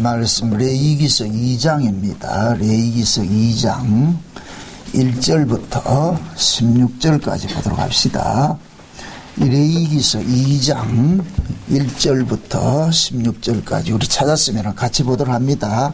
말씀 레위기서 2장입니다. 레위기서 2장 1절부터 16절까지 보도록 합시다. 레위기서 2장 1절부터 16절까지 우리 찾았으면 같이 보도록 합니다.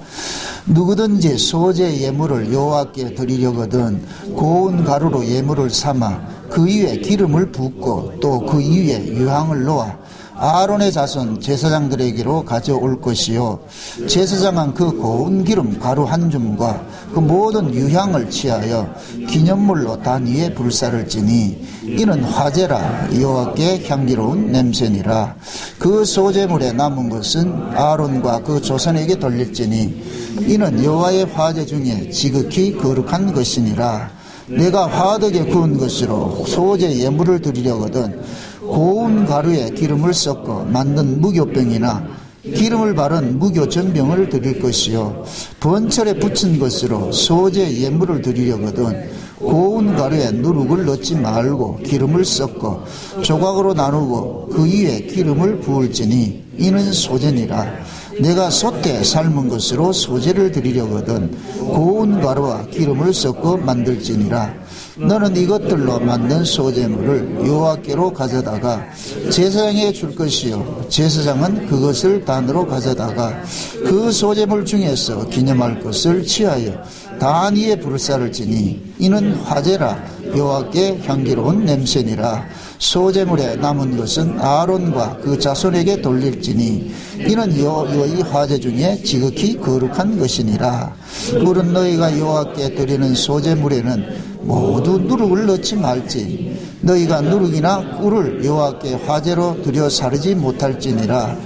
누구든지 소재 예물을 여호와께 드리려거든 고운 가루로 예물을 삼아 그 위에 기름을 붓고 또 그 위에 유향을 놓아 아론의 자손 제사장들에게로 가져올 것이요 제사장은 그 고운 기름 가루 한 줌과 그 모든 유향을 취하여 기념물로 단 위에 불사를 지니 이는 화제라 여호와께 향기로운 냄새니라. 그 소제물에 남은 것은 아론과 그 조상에게 돌릴지니 이는 여호와의 화제 중에 지극히 거룩한 것이니라. 내가 화덕에 구운 것으로 소제 예물을 드리려거든 고운 가루에 기름을 섞어 만든 무교병이나 기름을 바른 무교전병을 드릴 것이요 번철에 붙인 것으로 소재 예물을 드리려거든 고운 가루에 누룩을 넣지 말고 기름을 섞어 조각으로 나누고 그 위에 기름을 부을지니 이는 소제니라. 내가 솥에 삶은 것으로 소제를 드리려거든 고운 가루와 기름을 섞어 만들지니라. 너는 이것들로 만든 소제물을 여호와께로 가져다가 제사장에게 줄 것이요 제사장은 그것을 단으로 가져다가 그 소제물 중에서 기념할 것을 취하여 단 위에 불사를 지니 이는 화제라 여호와께 향기로운 냄새니라. 소제물에 남은 것은 아론과 그 자손에게 돌릴지니 이는 여호와의 화제 중에 지극히 거룩한 것이니라. 물은 너희가 여호와께 드리는 소제물에는 모두 누룩을 넣지 말지 너희가 누룩이나 꿀을 여호와께 화제로 드려 사르지 못할지니라.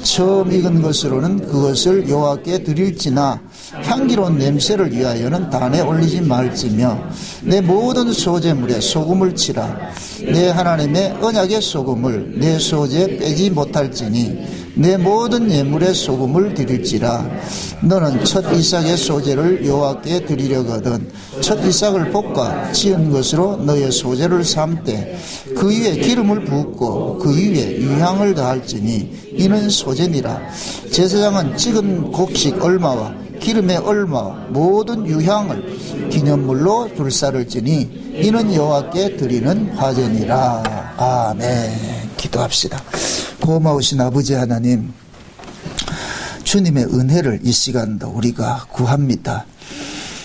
처음 익은 것으로는 그것을 여호와께 드릴지나 향기로운 냄새를 위하여는 단에 올리지 말지며 내 모든 소제물에 소금을 치라. 내 하나님의 언약의 소금을 내 소제에 빼지 못할지니 내 모든 예물에 소금을 드릴지라. 너는 첫 이삭의 소제를 여호와께 드리려거든 첫 이삭을 볶아 지은 것으로 너의 소제를 삼되 그 위에 기름을 붓고 그 위에 유향을 더할지니 이는 소제니라. 제사장은 찍은 곡식 얼마와 기름의 얼마와 모든 유향을 기념물로 불사를 지니 이는 여호와께 드리는 화제니라. 아멘. 기도합시다. 고마우신 아버지 하나님, 주님의 은혜를 이 시간도 우리가 구합니다.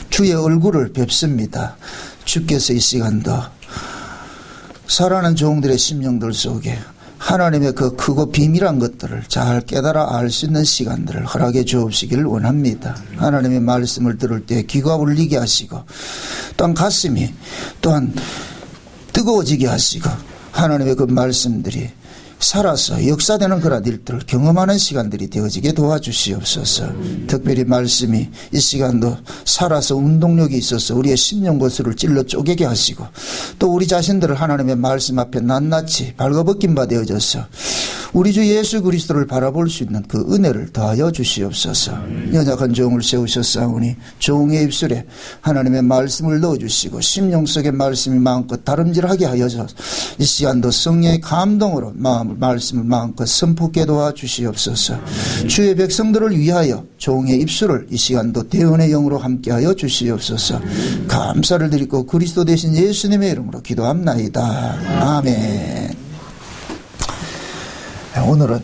주의 얼굴을 뵙습니다. 주께서 이 시간도 살아가는 종들의 심령들 속에 하나님의 그 크고 비밀한 것들을 잘 깨달아 알 수 있는 시간들을 허락해 주옵시기를 원합니다. 하나님의 말씀을 들을 때 귀가 울리게 하시고 또한 가슴이 또한 뜨거워지게 하시고 하나님의 그 말씀들이 살아서 역사되는 그런 일들을 경험하는 시간들이 되어지게 도와주시옵소서. 특별히 말씀이 이 시간도 살아서 운동력이 있어서 우리의 심령 고수를 찔러 쪼개게 하시고 또 우리 자신들을 하나님의 말씀 앞에 낱낱이 발가벗긴 바 되어져서 우리 주 예수 그리스도를 바라볼 수 있는 그 은혜를 더하여 주시옵소서. 연약한 종을 세우셨사오니 종의 입술에 하나님의 말씀을 넣어주시고 심령 속의 말씀이 마음껏 다름질하게 하여서 이 시간도 성령의 감동으로 말씀을 마음껏 선포케 도와주시옵소서. 주의 백성들을 위하여 종의 입술을 이 시간도 대언의 영으로 함께하여 주시옵소서. 감사를 드리고 그리스도 되신 예수님의 이름으로 기도합나이다. 아멘. 오늘은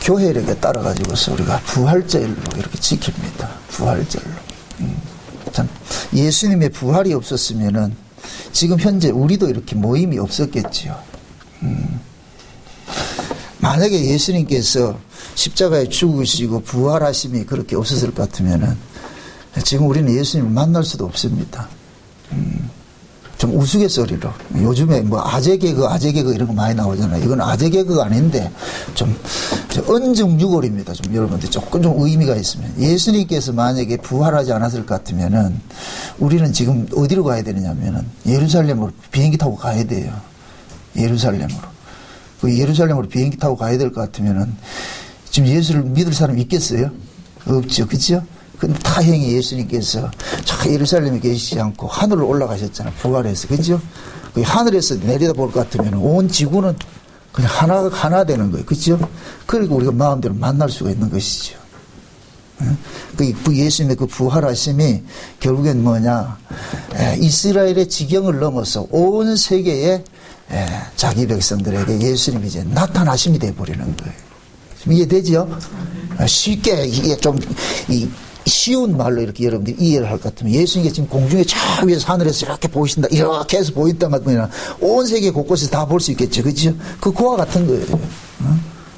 교회력에 따라가지고서 우리가 부활절로 이렇게 지킵니다. 부활절로. 참, 예수님의 부활이 없었으면은 지금 현재 우리도 이렇게 모임이 없었겠지요. 만약에 예수님께서 십자가에 죽으시고 부활하심이 그렇게 없었을 것 같으면은 지금 우리는 예수님을 만날 수도 없습니다. 좀 우스갯소리로 요즘에 뭐 아재 개그 이런 거 많이 나오잖아요. 이건 아재 개그가 아닌데 좀 언증유골입니다. 좀 여러분들 조금 좀 의미가 있으면 예수님께서 만약에 부활하지 않았을 것 같으면은 우리는 지금 어디로 가야 되느냐면은 예루살렘으로 비행기 타고 가야 돼요. 예루살렘으로. 그 예루살렘으로 비행기 타고 가야 될 것 같으면은 지금 예수를 믿을 사람이 있겠어요? 없죠. 그렇죠? 근데 다행히 예수님께서 저 예루살렘에 계시지 않고 하늘로 올라가셨잖아요. 부활해서. 그죠? 그 하늘에서 내려다볼 것 같으면 온 지구는 그냥 하나 되는 거예요. 그죠? 그리고 우리가 마음대로 만날 수가 있는 것이죠. 그 예수님의 그 부활하심이 결국엔 뭐냐, 이스라엘의 지경을 넘어서 온 세계에 자기 백성들에게 예수님이 이제 나타나심이 되어버리는 거예요. 이해되죠? 쉽게 이게 좀 쉬운 말로 이렇게 여러분들이 이해를 할 것 같으면, 예수님이 지금 공중에 저 위에서 하늘에서 이렇게 보이신다, 이렇게 해서 보인다 같으면 온 세계 곳곳에서 다 볼 수 있겠죠. 그렇죠? 그와 같은 거예요.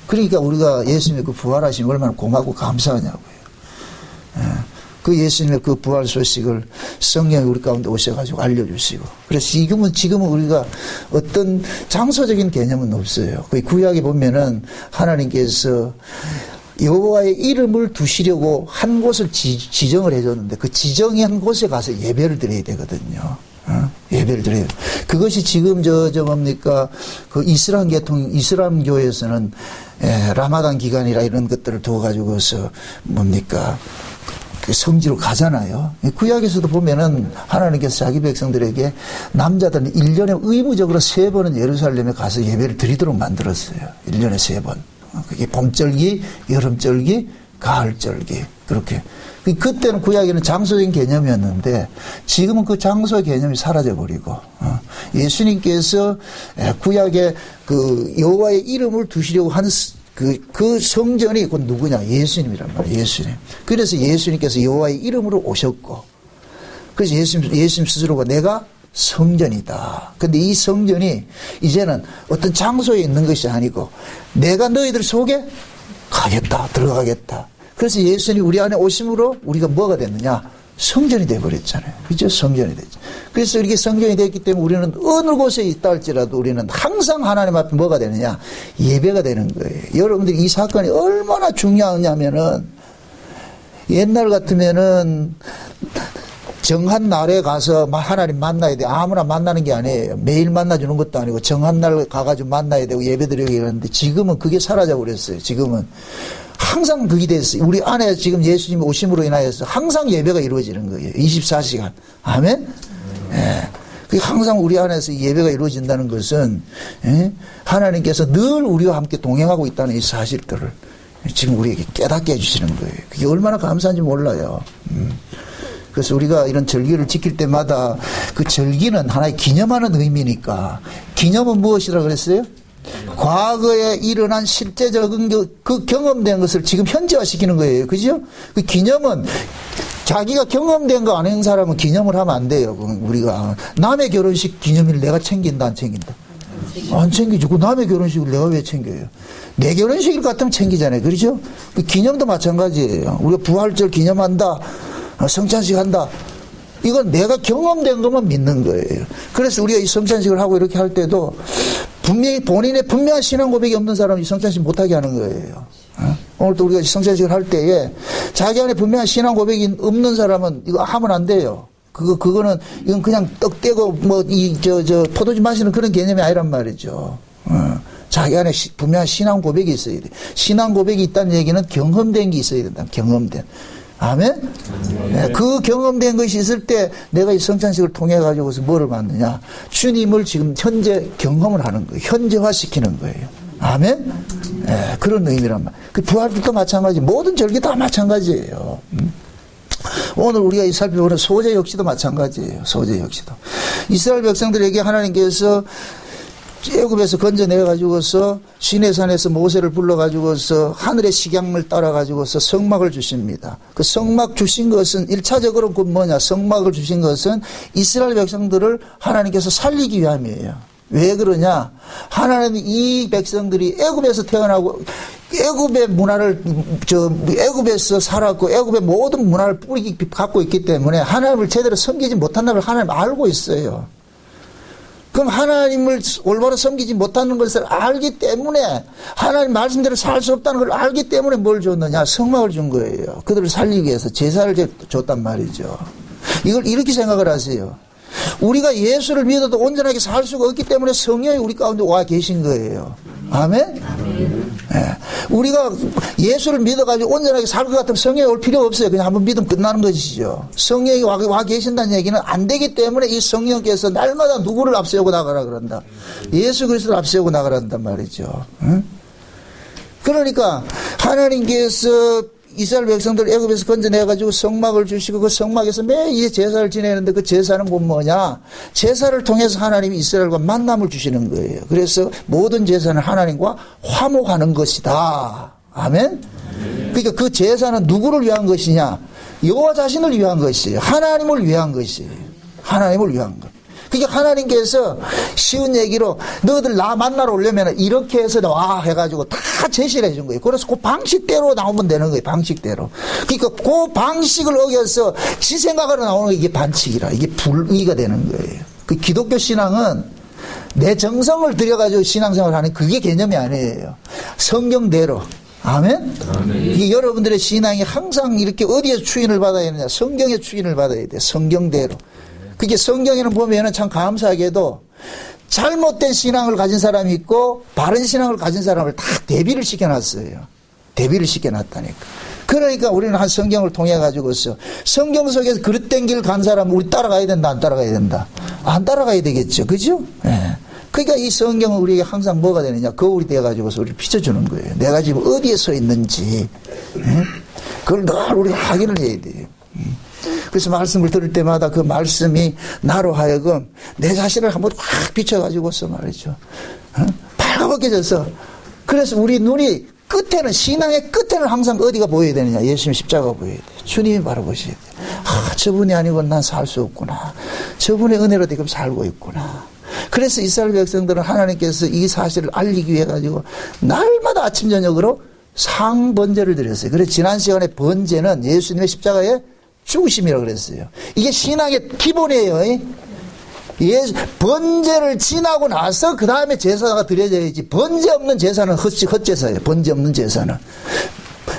그러니까 우리가 예수님의 그 부활하심 얼마나 고맙고 감사하냐고요. 그 예수님의 그 부활 소식을 성령이 우리 가운데 오셔가지고 알려주시고, 그래서 지금은 우리가 어떤 장소적인 개념은 없어요. 그 구약에 보면은 하나님께서 여호와의 이름을 두시려고 한 곳을 지정을 해줬는데, 그 지정한 곳에 가서 예배를 드려야 되거든요. 예배를 드려요. 그것이 지금 뭡니까? 그 이슬람 교회에서는 라마단 기간이라 이런 것들을 두어가지고서 뭡니까? 그 성지로 가잖아요. 구약에서도 보면은 하나님께서 자기 백성들에게 남자들은 1년에 의무적으로 3번은 예루살렘에 가서 예배를 드리도록 만들었어요. 1년에 3번. 그게 봄절기, 여름절기, 가을절기. 그렇게. 그때는 구약에는 장소적인 개념이었는데, 지금은 그 장소의 개념이 사라져버리고, 예수님께서 구약에 그 여호와의 이름을 두시려고 한 그 성전이 곧 누구냐? 예수님이란 말이에요. 예수님. 그래서 예수님께서 여호와의 이름으로 오셨고, 그래서 예수님 스스로가 내가 성전이다. 근데 이 성전이 이제는 어떤 장소에 있는 것이 아니고, 내가 너희들 속에 가겠다, 들어가겠다. 그래서 예수님이 우리 안에 오심으로 우리가 뭐가 됐느냐? 성전이 되어버렸잖아요. 그죠? 성전이 됐죠. 그래서 이렇게 성전이 됐기 때문에 우리는 어느 곳에 있다 할지라도 우리는 항상 하나님 앞에 뭐가 되느냐? 예배가 되는 거예요. 여러분들이 이 사건이 얼마나 중요하냐면은, 옛날 같으면은 정한 날에 가서 하나님 만나야 돼. 아무나 만나는 게 아니에요. 매일 만나주는 것도 아니고 정한 날 가가지고 만나야 되고 예배드리고 이러는데, 지금은 그게 사라져 버렸어요. 지금은 항상 그게 됐어요. 우리 안에 지금 예수님이 오심으로 인하여서 항상 예배가 이루어지는 거예요. 24시간. 아멘? 예. 항상 우리 안에서 예배가 이루어진다는 것은, 하나님께서 늘 우리와 함께 동행하고 있다는 이 사실들을 지금 우리에게 깨닫게 해주시는 거예요. 그게 얼마나 감사한지 몰라요. 그래서 우리가 이런 절기를 지킬 때마다 그 절기는 하나의 기념하는 의미니까, 기념은 무엇이라 그랬어요? 과거에 일어난 실제적인 그 경험된 것을 지금 현재화시키는 거예요. 그죠? 그 기념은 자기가 경험된 거 아닌 사람은 기념을 하면 안 돼요. 우리가 남의 결혼식 기념일을 내가 챙긴다, 안 챙긴다? 안 챙기죠. 그 남의 결혼식을 내가 왜 챙겨요? 내 결혼식일 같으면 챙기잖아요. 그렇죠? 그 기념도 마찬가지예요. 우리가 부활절 기념한다, 성찬식 한다. 이건 내가 경험된 것만 믿는 거예요. 그래서 우리가 이 성찬식을 하고 이렇게 할 때도 분명히 본인의 분명한 신앙 고백이 없는 사람이 성찬식 못하게 하는 거예요. 오늘도 우리가 성찬식을 할 때에 자기 안에 분명한 신앙 고백이 없는 사람은 이거 하면 안 돼요. 이건 그냥 떡 떼고 포도주 마시는 그런 개념이 아니란 말이죠. 자기 안에 분명한 신앙 고백이 있어야 돼. 신앙 고백이 있다는 얘기는 경험된 게 있어야 된다. 경험된. 아멘? 네, 그 경험된 것이 있을 때 내가 이 성찬식을 통해 가지고서 뭐를 받느냐? 주님을 지금 현재 경험을 하는 거예요. 현재화시키는 거예요. 아멘? 네, 그런 의미란 말. 그 부활도 마찬가지, 모든 절기 다 마찬가지예요. 오늘 우리가 이 살펴보는 소재 역시도 마찬가지예요. 소재 역시도. 이스라엘 백성들에게 하나님께서 애굽에서 건져내가지고서 시내산에서 모세를 불러가지고서 하늘의 식양을 따라가지고서 성막을 주십니다. 그 성막 주신 것은 1차적으로 그 뭐냐, 성막을 주신 것은 이스라엘 백성들을 하나님께서 살리기 위함이에요. 왜 그러냐? 하나님이 이 백성들이 애굽에서 태어나고 애굽의 문화를 애굽에서 살았고 애굽의 모든 문화를 뿌리 갖고 있기 때문에 하나님을 제대로 섬기지 못한다는 걸 하나님 알고 있어요. 그럼 하나님을 올바로 섬기지 못하는 것을 알기 때문에, 하나님 말씀대로 살 수 없다는 걸 알기 때문에 뭘 줬느냐? 성막을 준 거예요. 그들을 살리기 위해서 제사를 줬단 말이죠. 이걸 이렇게 생각을 하세요. 우리가 예수를 믿어도 온전하게 살 수가 없기 때문에 성령이 우리 가운데 와 계신 거예요. 아멘? 네. 우리가 예수를 믿어가지고 온전하게 살 것 같으면 성령이 올 필요 없어요. 그냥 한번 믿으면 끝나는 것이죠. 성령이 와 계신다는 얘기는 안 되기 때문에 이 성령께서 날마다 누구를 앞세우고 나가라 그런다? 예수 그리스도를 앞세우고 나가라 한단 말이죠. 응? 그러니까 하나님께서 이스라엘 백성들 애굽에서 건져내가지고 성막을 주시고 그 성막에서 매일 제사를 지내는데 그 제사는 곧 뭐냐? 제사를 통해서 하나님이 이스라엘과 만남을 주시는 거예요. 그래서 모든 제사는 하나님과 화목하는 것이다. 아멘? 그러니까 그 제사는 누구를 위한 것이냐? 여호와 자신을 위한 것이에요. 하나님을 위한 것이에요. 하나님을 위한 것. 그러니까 하나님께서 쉬운 얘기로 너희들 나 만나러 오려면 이렇게 해서 와 해가지고 다 제시를 해준 거예요. 그래서 그 방식대로 나오면 되는 거예요. 방식대로. 그러니까 그 방식을 어겨서 지 생각으로 나오는 게 이게 반칙이라. 이게 불의가 되는 거예요. 그 기독교 신앙은 내 정성을 들여가지고 신앙생활을 하는 그게 개념이 아니에요. 성경대로. 아멘? 이게 여러분들의 신앙이 항상 이렇게 어디에서 추인을 받아야 되느냐? 성경의 추인을 받아야 돼. 성경대로. 그게 성경에는 보면은 참 감사하게도 잘못된 신앙을 가진 사람이 있고 바른 신앙을 가진 사람을 다 대비를 시켜놨어요. 대비를 시켜놨다니까. 그러니까 우리는 한 성경을 통해 가지고서 성경 속에서 그릇된 길 간 사람은 우리 따라가야 된다, 안 따라가야 된다? 안 따라가야 되겠죠. 그죠? 예. 그러니까 이 성경은 우리에게 항상 뭐가 되느냐? 거울이 되어가지고서 우리를 비춰주는 거예요. 내가 지금 어디에 서 있는지. 예? 그걸 늘 우리가 확인을 해야 돼요. 그래서 말씀을 들을 때마다 그 말씀이 나로 하여금 내 자신을 한번 확 비춰가지고서 말이죠. 밝아벗겨져서. 그래서 우리 눈이 끝에는, 신앙의 끝에는 항상 어디가 보여야 되느냐? 예수님 십자가가 보여야 돼요. 주님이 바라보셔야 돼요. 아, 저분이 아니고는 난 살 수 없구나. 저분의 은혜로 지금 살고 있구나. 그래서 이스라엘 백성들은 하나님께서 이 사실을 알리기 위해 가지고 날마다 아침 저녁으로 상번제를 드렸어요. 그래서 지난 시간에 번제는 예수님의 십자가에 죽으심이라고 그랬어요. 이게 신앙의 기본이에요. 번제를 지나고 나서 그 다음에 제사가 드려져야지. 번제 없는 제사는 헛제사예요. 번제 없는 제사는.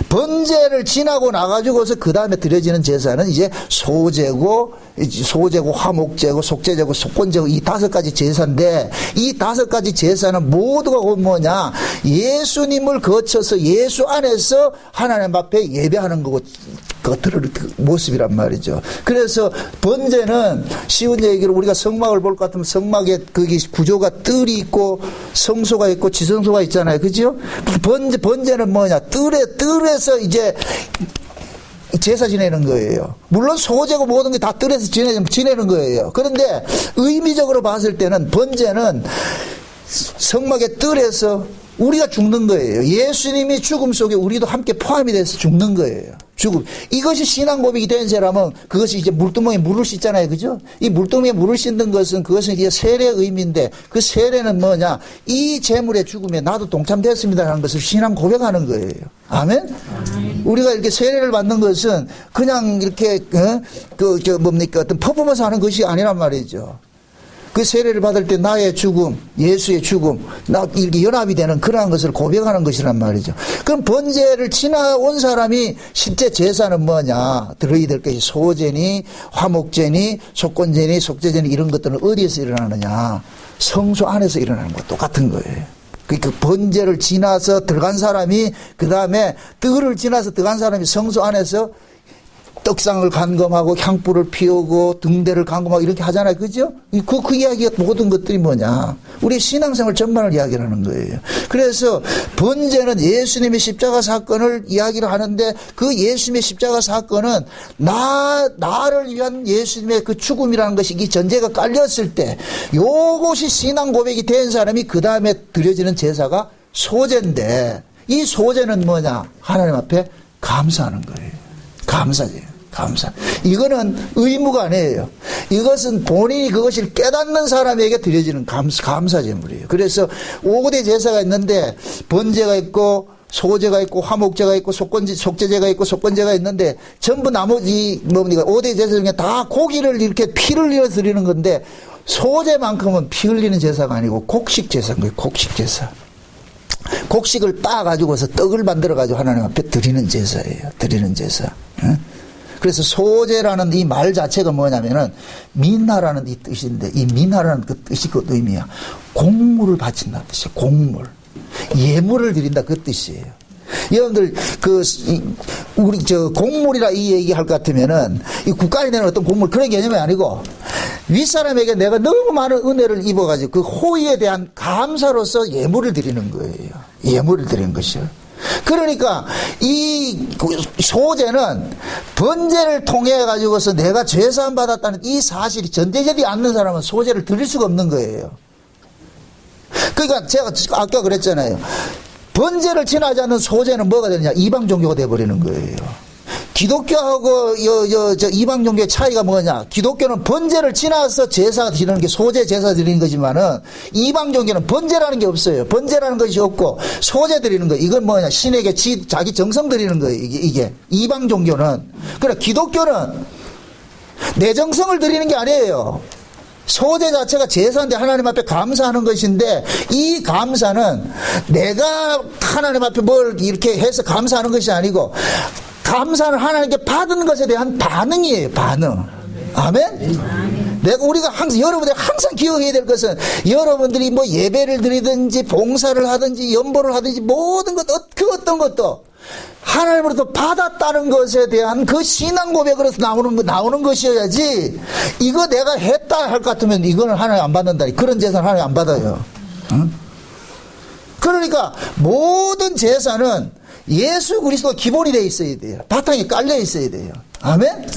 번제를 지나고 나가지고서 그 다음에 드려지는 제사는 이제 소제고 화목제고 속제제고 속건제고 이 5가지 제사인데, 이 5가지 제사는 모두가 뭐냐? 예수님을 거쳐서 예수 안에서 하나님 앞에 예배하는 거고 그 모습이란 말이죠. 그래서 번제는 쉬운 얘기로 우리가 성막을 볼 것 같으면 성막에 거기 구조가 뜰이 있고 성소가 있고 지성소가 있잖아요. 그죠? 번제는 뭐냐? 뜰에서 이제 제사 지내는 거예요. 물론 소제고 모든 게 다 뜰에서 지내는 거예요. 그런데 의미적으로 봤을 때는 번제는 성막의 뜰에서 우리가 죽는 거예요. 예수님이 죽음 속에 우리도 함께 포함이 돼서 죽는 거예요. 죽음. 이것이 신앙 고백이 된 사람은 그것이 이제 물두멍에 물을 씻잖아요. 그죠? 이 물두멍에 물을 씻는 것은 그것은 이제 세례의 의미인데, 그 세례는 뭐냐? 이 재물의 죽음에 나도 동참됐습니다라는 것을 신앙 고백하는 거예요. 아멘? 우리가 이렇게 세례를 받는 것은 그냥 이렇게, 어떤 퍼포먼스 하는 것이 아니란 말이죠. 그 세례를 받을 때 나의 죽음, 예수의 죽음, 이렇게 연합이 되는 그러한 것을 고백하는 것이란 말이죠. 그럼 번제를 지나온 사람이 실제 제사는 뭐냐? 들어야 될 것이 소제니, 화목제니, 속건제니, 속제제니 이런 것들은 어디에서 일어나느냐? 성소 안에서 일어나는 것 똑같은 거예요. 그 번제를 지나서 들어간 사람이, 그 다음에 뜰을 지나서 들어간 사람이 성소 안에서 떡상을 간검하고 향불을 피우고 등대를 간검하고 이렇게 하잖아요. 그죠? 그 이야기가 모든 것들이 뭐냐? 우리 신앙생활 전반을 이야기하는 거예요. 그래서 번제는 예수님의 십자가 사건을 이야기를 하는데, 그 예수님의 십자가 사건은 나를 위한 예수님의 그 죽음이라는 것이 이 전제가 깔렸을 때, 요것이 신앙 고백이 된 사람이 그 다음에 드려지는 제사가 소제인데, 이 소제는 뭐냐? 하나님 앞에 감사하는 거예요. 감사제요. 감사. 이거는 의무가 아니에요. 이것은 본인이 그것을 깨닫는 사람에게 드려지는 감사제물이에요. 그래서 5대 제사가 있는데, 번제가 있고 소제가 있고 화목제가 있고 속제제가 있고 속건제가 있는데, 전부 나머지 5대 제사 중에 다 고기를 이렇게 피를 흘려 드리는 건데, 소제만큼은 피 흘리는 제사가 아니고 곡식 제사인 거예요. 곡식 제사. 곡식을 따가지고서 떡을 만들어가지고 하나님 앞에 드리는 제사예요. 드리는 제사. 그래서 소제라는 이 말 자체가 뭐냐면은 민하라는 이 뜻인데, 이 민하라는 그 뜻이 그 의미야. 곡물을 바친다는 뜻이에요. 곡물. 예물을 드린다 그 뜻이에요. 여러분들 우리 곡물이라 이 얘기할 것 같으면은 이 국가에 내는 어떤 곡물 그런 개념이 아니고, 윗사람에게 내가 너무 많은 은혜를 입어가지고 그 호의에 대한 감사로서 예물을 드리는 거예요. 예물을 드리는 것이요. 그러니까 이 소재는 번제를 통해 가지고서 내가 죄사함 받았다는 이 사실이 전제되지 않는 사람은 소재를 드릴 수가 없는 거예요. 그러니까 제가 아까 그랬잖아요. 번제를 지나지 않는 소재는 뭐가 되느냐? 이방 종교가 되어버리는 거예요. 기독교하고 이방 종교의 차이가 뭐냐? 기독교는 번제를 지나서 제사 드리는 게 소재 제사 드리는 거지만은 이방 종교는 번제라는 게 없어요. 번제라는 것이 없고 소재 드리는 거. 이건 뭐냐? 신에게 자기 정성 드리는 거예요. 이게 이방 종교는. 그러나 기독교는 내 정성을 드리는 게 아니에요. 소재 자체가 제사인데 하나님 앞에 감사하는 것인데 이 감사는 내가 하나님 앞에 뭘 이렇게 해서 감사하는 것이 아니고 감사는 하나님께 받은 것에 대한 반응이에요. 반응. 아멘? 우리가 항상, 여러분들이 항상 기억해야 될 것은 여러분들이 뭐 예배를 드리든지 봉사를 하든지 연보를 하든지 모든 것, 그 어떤 것도 하나님으로부터 받았다는 것에 대한 그 신앙 고백으로서 나오는 것이어야지 이거 내가 했다 할 것 같으면 이거는 하나님 안 받는다. 그런 제사는 하나님 안 받아요. 응? 그러니까 모든 제사는 예수 그리스도가 기본이 되어 있어야 돼요. 바탕이 깔려 있어야 돼요. 아멘?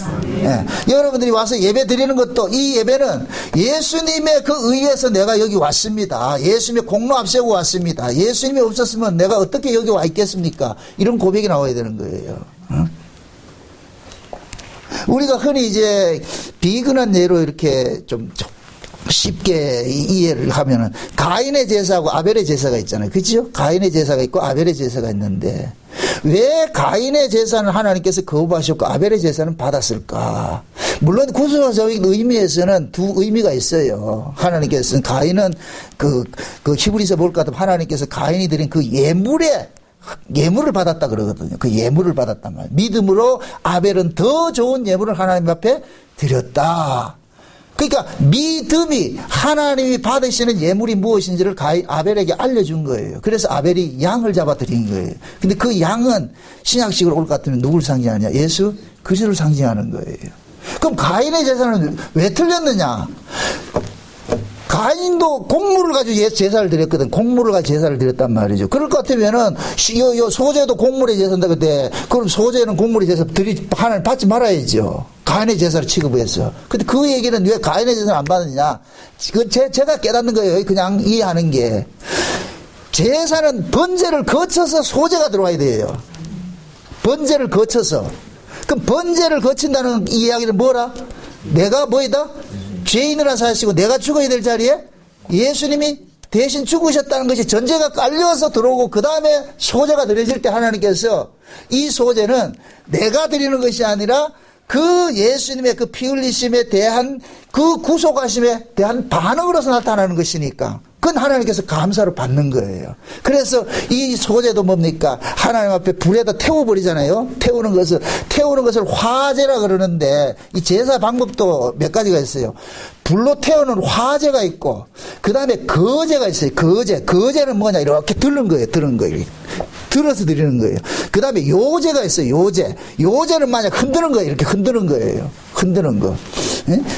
예. 여러분들이 와서 예배 드리는 것도 이 예배는 예수님의 그 의에서 내가 여기 왔습니다. 예수님의 공로 앞세우고 왔습니다. 예수님이 없었으면 내가 어떻게 여기 와 있겠습니까? 이런 고백이 나와야 되는 거예요. 응? 우리가 흔히 이제 비근한 예로 이렇게 좀 쉽게 이해를 하면은 가인의 제사하고 아벨의 제사가 있잖아요. 그렇죠? 가인의 제사가 있고 아벨의 제사가 있는데 왜 가인의 제사는 하나님께서 거부하셨고 아벨의 제사는 받았을까? 물론 구조적인 의미에서는 두 의미가 있어요. 하나님께서는 가인은 그 히브리서 볼 것 같으면 하나님께서 가인이 드린 그 예물을 받았다 그러거든요. 그 예물을 받았단 말이에요. 믿음으로 아벨은 더 좋은 예물을 하나님 앞에 드렸다. 그러니까 믿음이 하나님이 받으시는 예물이 무엇인지를 아벨에게 알려준 거예요. 그래서 아벨이 양을 잡아 드린 거예요. 근데 그 양은 신약식으로 올 것 같으면 누굴 상징하냐? 예수 그리스도를 상징하는 거예요. 그럼 가인의 제사는 왜 틀렸느냐? 가인도 곡물을 가지고 제사를 드렸거든. 곡물을 가지고 제사를 드렸단 말이죠. 그럴 것 같으면은 소재도 곡물의 제사인데 그때 그럼 소재는 곡물의 제사 하나님 받지 말아야죠. 가인의 제사를 취급해서. 근데 그 얘기는 왜 가인의 제사를 안 받느냐? 제가 깨닫는 거예요. 그냥 이해하는 게. 제사는 번제를 거쳐서 소재가 들어와야 돼요. 번제를 거쳐서. 그럼 번제를 거친다는 이 이야기는 뭐라? 내가 뭐이다? 죄인이라 사시고 내가 죽어야 될 자리에 예수님이 대신 죽으셨다는 것이 전제가 깔려서 들어오고 그 다음에 소재가 드려질 때 하나님께서 이 소재는 내가 드리는 것이 아니라 그 예수님의 그 피 흘리심에 대한 그 구속하심에 대한 반응으로서 나타나는 것이니까 그건 하나님께서 감사로 받는 거예요. 그래서 이 소재도 뭡니까? 하나님 앞에 불에다 태워버리잖아요. 태우는 것을 화제라 그러는데 이 제사 방법도 몇 가지가 있어요. 불로 태우는 화제가 있고 그 다음에 거제가 있어요. 거제는 뭐냐? 이렇게 들는 거예요. 들어서 드리는 거예요. 그 다음에 요제가 있어요. 요제는 만약 흔드는 거예요. 이렇게 흔드는 거예요. 흔드는 거.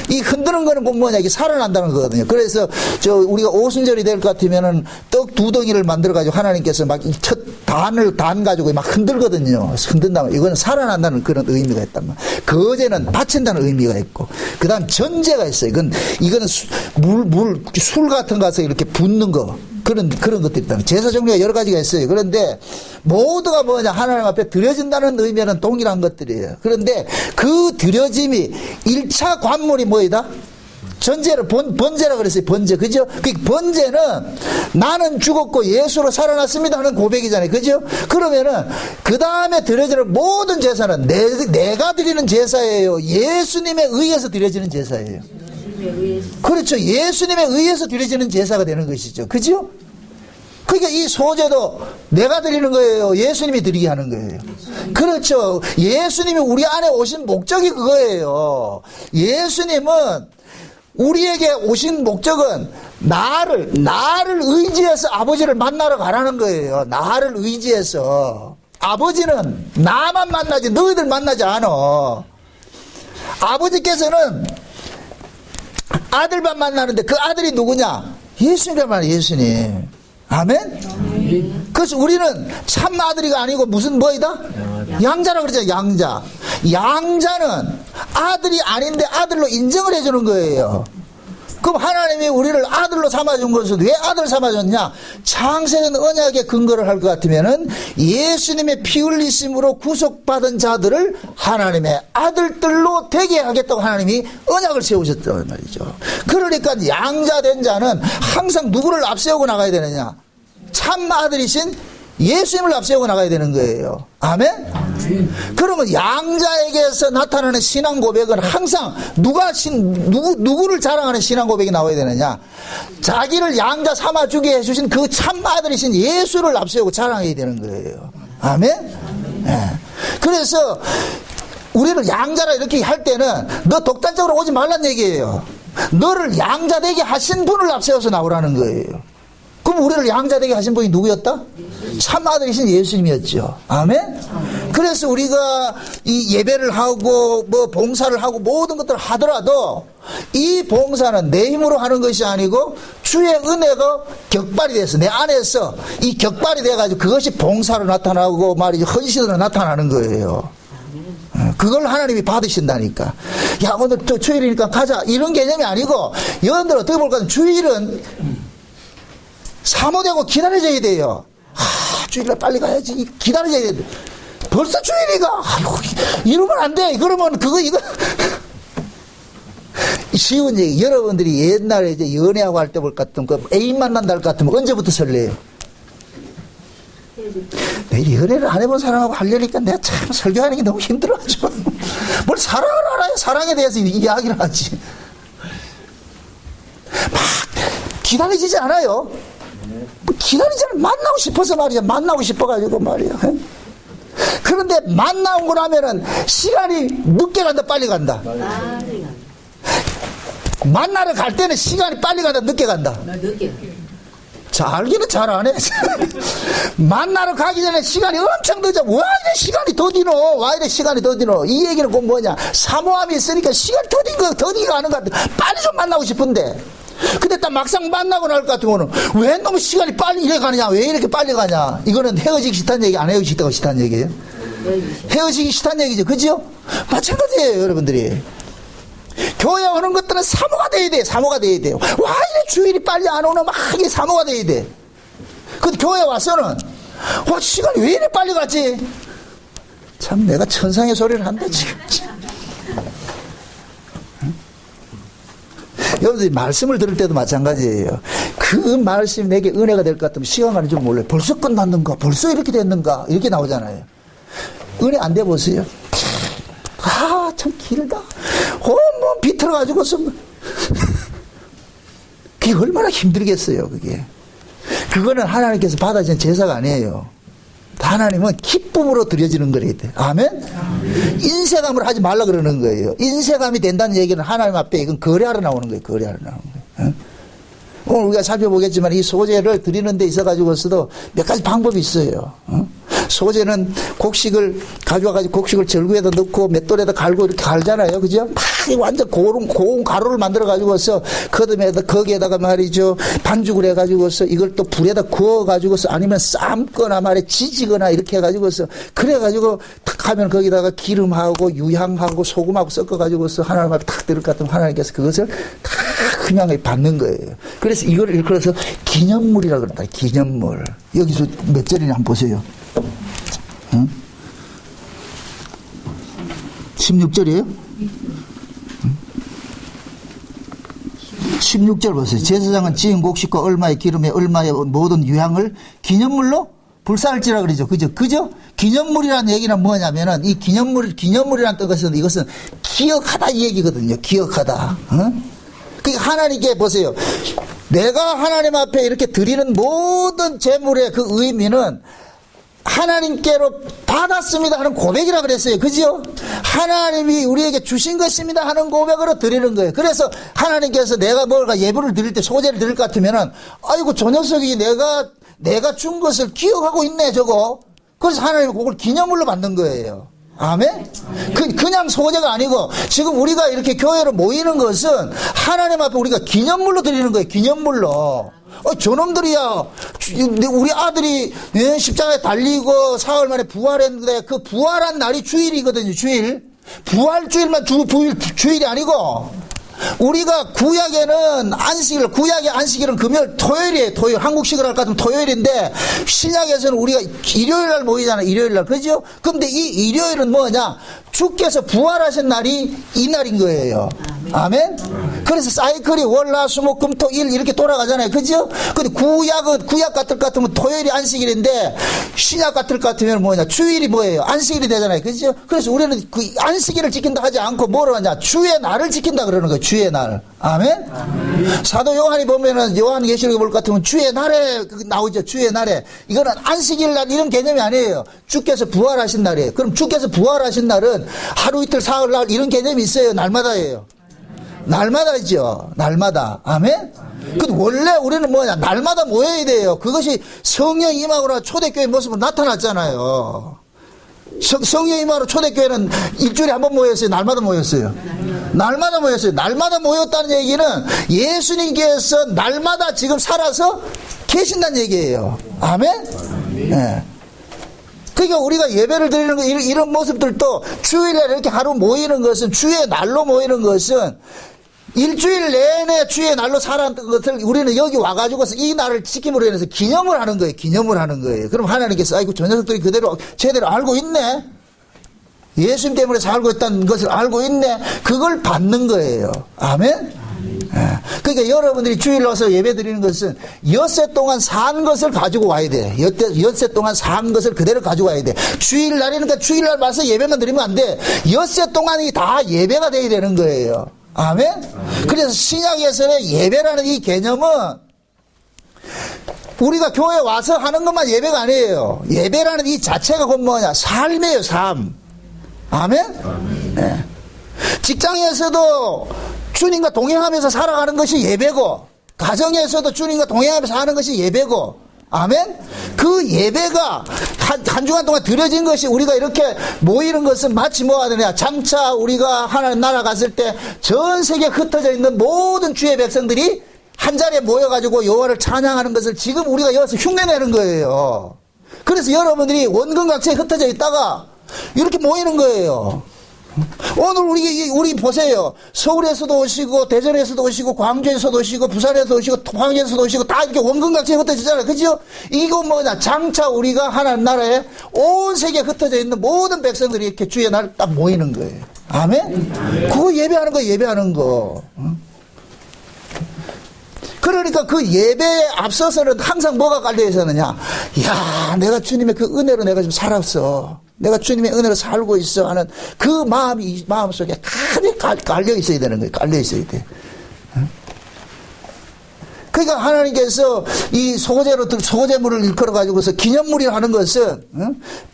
이 흔드는 거는 뭐냐? 이게 살아난다는 거거든요. 그래서 우리가 오순절이 될 것 같으면은 떡 2덩이를 만들어가지고 하나님께서 막 첫 단 가지고 막 흔들거든요. 흔든다면 이거는 살아난다는 그런 의미가 있단 말이에요. 거제는 바친다는 의미가 있고. 그 다음 전제가 있어요. 이거는 술 같은 거서 이렇게 붓는 거. 그런 것들이 있다. 제사 종류가 여러 가지가 있어요. 그런데 모두가 뭐냐? 하나님 앞에 드려진다는 의미는 동일한 것들이에요. 그런데 그 드려짐이 1차 관문이 뭐이다? 전제를 번제라 그랬어요. 번제. 그죠? 그 번제는 나는 죽었고 예수로 살아났습니다 하는 고백이잖아요. 그죠? 그러면은 그 다음에 드려지는 모든 제사는 내가 드리는 제사예요. 예수님에 의해서 드려지는 제사예요. 그렇죠. 예수님에 의해서 드려지는 제사가 되는 것이죠. 그죠? 그러니까 이 소제도 내가 드리는 거예요. 예수님이 드리게 하는 거예요. 그렇죠. 예수님이 우리 안에 오신 목적이 그거예요. 예수님은 우리에게 오신 목적은 나를 의지해서 아버지를 만나러 가라는 거예요. 나를 의지해서. 아버지는 나만 만나지 너희들 만나지 않아. 아버지께서는 아들만 만나는데 그 아들이 누구냐? 예수님이란 말이에요. 예수님. 아멘? 그래서 우리는 참 아들이가 아니고 무슨 뭐이다? 양자라 그러죠. 양자. 양자는 아들이 아닌데 아들로 인정을 해주는 거예요. 그럼 하나님이 우리를 아들로 삼아준 것은 왜 아들 삼아줬냐? 창세전 언약의 근거를 할 것 같으면은 예수님의 피 흘리심으로 구속받은 자들을 하나님의 아들들로 되게 하겠다고 하나님이 언약을 세우셨단 말이죠. 그러니까 양자된 자는 항상 누구를 앞세우고 나가야 되느냐? 참 아들이신 예수님을 앞세우고 나가야 되는 거예요. 아멘? 그러면 양자에게서 나타나는 신앙 고백은 항상 누구를 자랑하는 신앙 고백이 나와야 되느냐? 자기를 양자 삼아주게 해주신 그 참 아들이신 예수를 앞세우고 자랑해야 되는 거예요. 아멘? 네. 그래서 우리를 양자라 이렇게 할 때는 너 독단적으로 오지 말란 얘기예요. 너를 양자되게 하신 분을 앞세워서 나오라는 거예요. 그럼 우리를 양자되게 하신 분이 누구였다? 참 아들이신 예수님이었죠. 아멘? 그래서 우리가 이 예배를 하고 뭐 봉사를 하고 모든 것들을 하더라도 이 봉사는 내 힘으로 하는 것이 아니고 주의 은혜가 격발이 돼서 내 안에서 이 격발이 돼가지고 그것이 봉사로 나타나고 말이죠. 헌신으로 나타나는 거예요. 그걸 하나님이 받으신다니까. 야, 오늘 또 주일이니까 가자. 이런 개념이 아니고 여러분들 어떻게 볼까요? 주일은 사모되고 기다려져야 돼요. 주일날 빨리 가야지. 기다려져야 돼. 벌써 주일이가. 아이고, 이러면 안 돼. 그러면 이거. 쉬운 얘기. 여러분들이 옛날에 이제 연애하고 할 때 볼 것 같으면, 애인 만난다 할 것 같으면 언제부터 설레요? 내 연애를 안 해본 사람하고 하려니까 내가 참 설교하는 게 너무 힘들어가지고. 뭘 사랑을 알아야 사랑에 대해서 이야기를 하지. 막 기다려지지 않아요. 기다리잖아. 만나고 싶어서 말이야. 만나고 싶어가지고 말이야. 그런데 만나고 나면은 시간이 늦게 간다, 빨리 간다. 만나러 갈 때는 시간이 빨리 간다, 늦게 간다. 늦게. 자, 알기는 잘 안 해. 만나러 가기 전에 시간이 엄청 늦어. 와, 이래 시간이 더디노. 와, 이래 시간이 더디노. 이 얘기는 꼭 뭐냐. 사모함이 있으니까 시간이 더디가 하는 것 같아. 빨리 좀 만나고 싶은데. 근데 딱 막상 만나고 나올 것 같으면 왜 너무 시간이 빨리 이래 가느냐, 왜 이렇게 빨리 가냐. 이거는 헤어지기 싫다는 얘기, 안 헤어지기 싫다는 얘기예요? 헤어지기 싫다는 얘기죠. 그죠? 마찬가지예요, 여러분들이. 교회 오는 것들은 사모가 돼야 돼. 사모가 돼야 돼요. 와, 이래 주일이 빨리 안 오나 막 이게 사모가 돼야 돼. 근데 교회 와서는 와, 시간이 왜 이래 빨리 갔지? 참 내가 천상의 소리를 한다 지금. 여러분들이 말씀을 들을 때도 마찬가지예요. 그 말씀이 내게 은혜가 될 것 같으면 시간 가는 줄 몰라요. 벌써 끝났는가? 벌써 이렇게 됐는가? 이렇게 나오잖아요. 은혜 안 돼 보세요. 아, 참 길다. 온몸 비틀어가지고서. 그게 얼마나 힘들겠어요, 그게. 그거는 하나님께서 받아준 제사가 아니에요. 하나님은 기쁨으로 드려지는 거래야 돼. 아멘? 인쇄감을 하지 말라 그러는 거예요. 인쇄감이 된다는 얘기는 하나님 앞에 이건 거래하러 나오는 거예요. 거래하러 나오는 거예요. 오늘 우리가 살펴보겠지만 이 소재를 드리는 데 있어가지고서도 몇 가지 방법이 있어요. 소재는 곡식을 가져와가지고 곡식을 절구에다 넣고 맷돌에다 갈고 이렇게 갈잖아요. 그죠? 막 완전 고운 가루를 만들어가지고서 거기에다가 말이죠. 반죽을 해가지고서 이걸 또 불에다 구워가지고서 아니면 삶거나 말이야 지지거나 이렇게 해가지고서 그래가지고 탁 하면 거기다가 기름하고 유향하고 소금하고 섞어가지고서 하나님 앞에 탁 들을 것 같으면 하나님께서 그것을 탁 그냥 받는 거예요. 그래서 이걸 일컬어서 기념물이라고 그런다. 기념물. 여기서 몇 절이냐 한번 보세요. 16절이에요? 16절 보세요. 제사장은 지은 곡식과 얼마의 기름에 얼마의 모든 유향을 기념물로 불사할지라 그러죠. 그죠? 기념물이라는 얘기는 뭐냐면은 이 기념물이라는 뜻은 이것은 기억하다 이 얘기거든요. 기억하다. 그러니까 하나님께 보세요. 내가 하나님 앞에 이렇게 드리는 모든 제물의 그 의미는 하나님께로 받았습니다 하는 고백이라 그랬어요. 그죠? 하나님이 우리에게 주신 것입니다 하는 고백으로 드리는 거예요. 그래서 하나님께서 내가 뭔가 예물을 드릴 때 소재를 드릴 것 같으면은 아이고 저 녀석이 내가 준 것을 기억하고 있네 저거. 그래서 하나님이 그걸 기념물로 만든 거예요. 아멘? 그냥 소재가 아니고 지금 우리가 이렇게 교회로 모이는 것은 하나님 앞에 우리가 기념물로 드리는 거예요. 기념물로. 저놈들이야. 우리 아들이 십자가에 달리고 사흘 만에 부활했는데 그 부활한 날이 주일이거든요. 주일. 부활주일만 주일이 아니고 우리가 구약에는 구약의 안식일은 금요일, 토요일이에요. 토요일. 한국식으로 할 것 같으면 토요일인데 신약에서는 우리가 일요일 날 모이잖아요. 일요일 날. 그죠? 근데 이 일요일은 뭐냐? 주께서 부활하신 날이 이 날인 거예요. 아멘? 그래서 사이클이 월, 화, 수, 목, 금, 토, 일 이렇게 돌아가잖아요. 그죠? 근데 구약 같을 것 같으면 토요일이 안식일인데 신약 같을 것 같으면 뭐냐? 주일이 뭐예요? 안식일이 되잖아요. 그죠? 그래서 우리는 그 안식일을 지킨다 하지 않고 뭐로 하냐? 주의 날을 지킨다 그러는 거예요. 주의 날. 아멘? 사도 요한이 보면은 요한계시록에 볼 것 같으면 주의 날에 나오죠. 주의 날에. 이거는 안식일 날 이런 개념이 아니에요. 주께서 부활하신 날이에요. 그럼 주께서 부활하신 날은 하루 이틀 사흘 날 이런 개념이 있어요. 날마다예요. 날마다죠. 날마다. 아멘? 근데 원래 우리는 뭐냐? 날마다 모여야 돼요. 그것이 성령 임하거나 초대교회 모습으로 나타났잖아요. 성령 임하로 초대교회는 일주일에 한 번 모였어요. 날마다 모였어요. 날마다 모였어요. 날마다 모였다는 얘기는 예수님께서 날마다 지금 살아서 계신다는 얘기예요. 아멘? 네. 그러니까 우리가 예배를 드리는 거 이런 모습들도 주일에 이렇게 하루 모이는 것은 주의 날로 모이는 것은 일주일 내내 주의 날로 살았던 것을 우리는 여기 와가지고서 이 날을 지킴으로 인해서 기념을 하는 거예요. 기념을 하는 거예요. 그럼 하나님께서 아이고 저 녀석들이 제대로 알고 있네. 예수님 때문에 살고 있다는 것을 알고 있네. 그걸 받는 거예요. 아멘? 그러니까 여러분들이 주일 와서 예배 드리는 것은 엿새 동안 산 것을 가지고 와야 돼. 엿새 동안 산 것을 그대로 가지고 와야 돼. 주일날이니까 주일날 와서 예배만 드리면 안 돼. 엿새 동안이 다 예배가 돼야 되는 거예요. 아멘? 그래서 신약에서의 예배라는 이 개념은 우리가 교회 와서 하는 것만 예배가 아니에요. 예배라는 이 자체가 곧 뭐냐? 삶이에요, 삶. 아멘? 네. 직장에서도 주님과 동행하면서 살아가는 것이 예배고, 가정에서도 주님과 동행하면서 하는 것이 예배고, 아멘? 그 예배가 한 주간 동안 드려진 것이 우리가 이렇게 모이는 것은 마치 뭐가 되냐? 장차 우리가 하나님 나라 갔을 때 전 세계에 흩어져 있는 모든 주의 백성들이 한 자리에 모여가지고 여호와를 찬양하는 것을 지금 우리가 여기서 흉내내는 거예요. 그래서 여러분들이 원근각지에 흩어져 있다가 이렇게 모이는 거예요. 오늘 우리 보세요. 서울에서도 오시고 대전에서도 오시고 광주에서도 오시고 부산에서도 오시고 포항에서도 오시고 다 이렇게 원근각지에 흩어지잖아요. 그죠? 이거 뭐냐? 장차 우리가 하나님 나라에 온 세계에 흩어져 있는 모든 백성들이 이렇게 주의 날 딱 모이는 거예요. 아멘? 그거 예배하는 거 예배하는 거. 그러니까 그 예배에 앞서서는 항상 뭐가 깔려 있었느냐? 야, 내가 주님의 그 은혜로 내가 지금 살았어. 내가 주님의 은혜로 살고 있어 하는 그 마음이 마음속에 가득 깔려 있어야 되는 거예요. 깔려 있어야 돼. 그러니까 하나님께서 이 소고제물을 일컬어 가지고서 기념물이라 하는 것은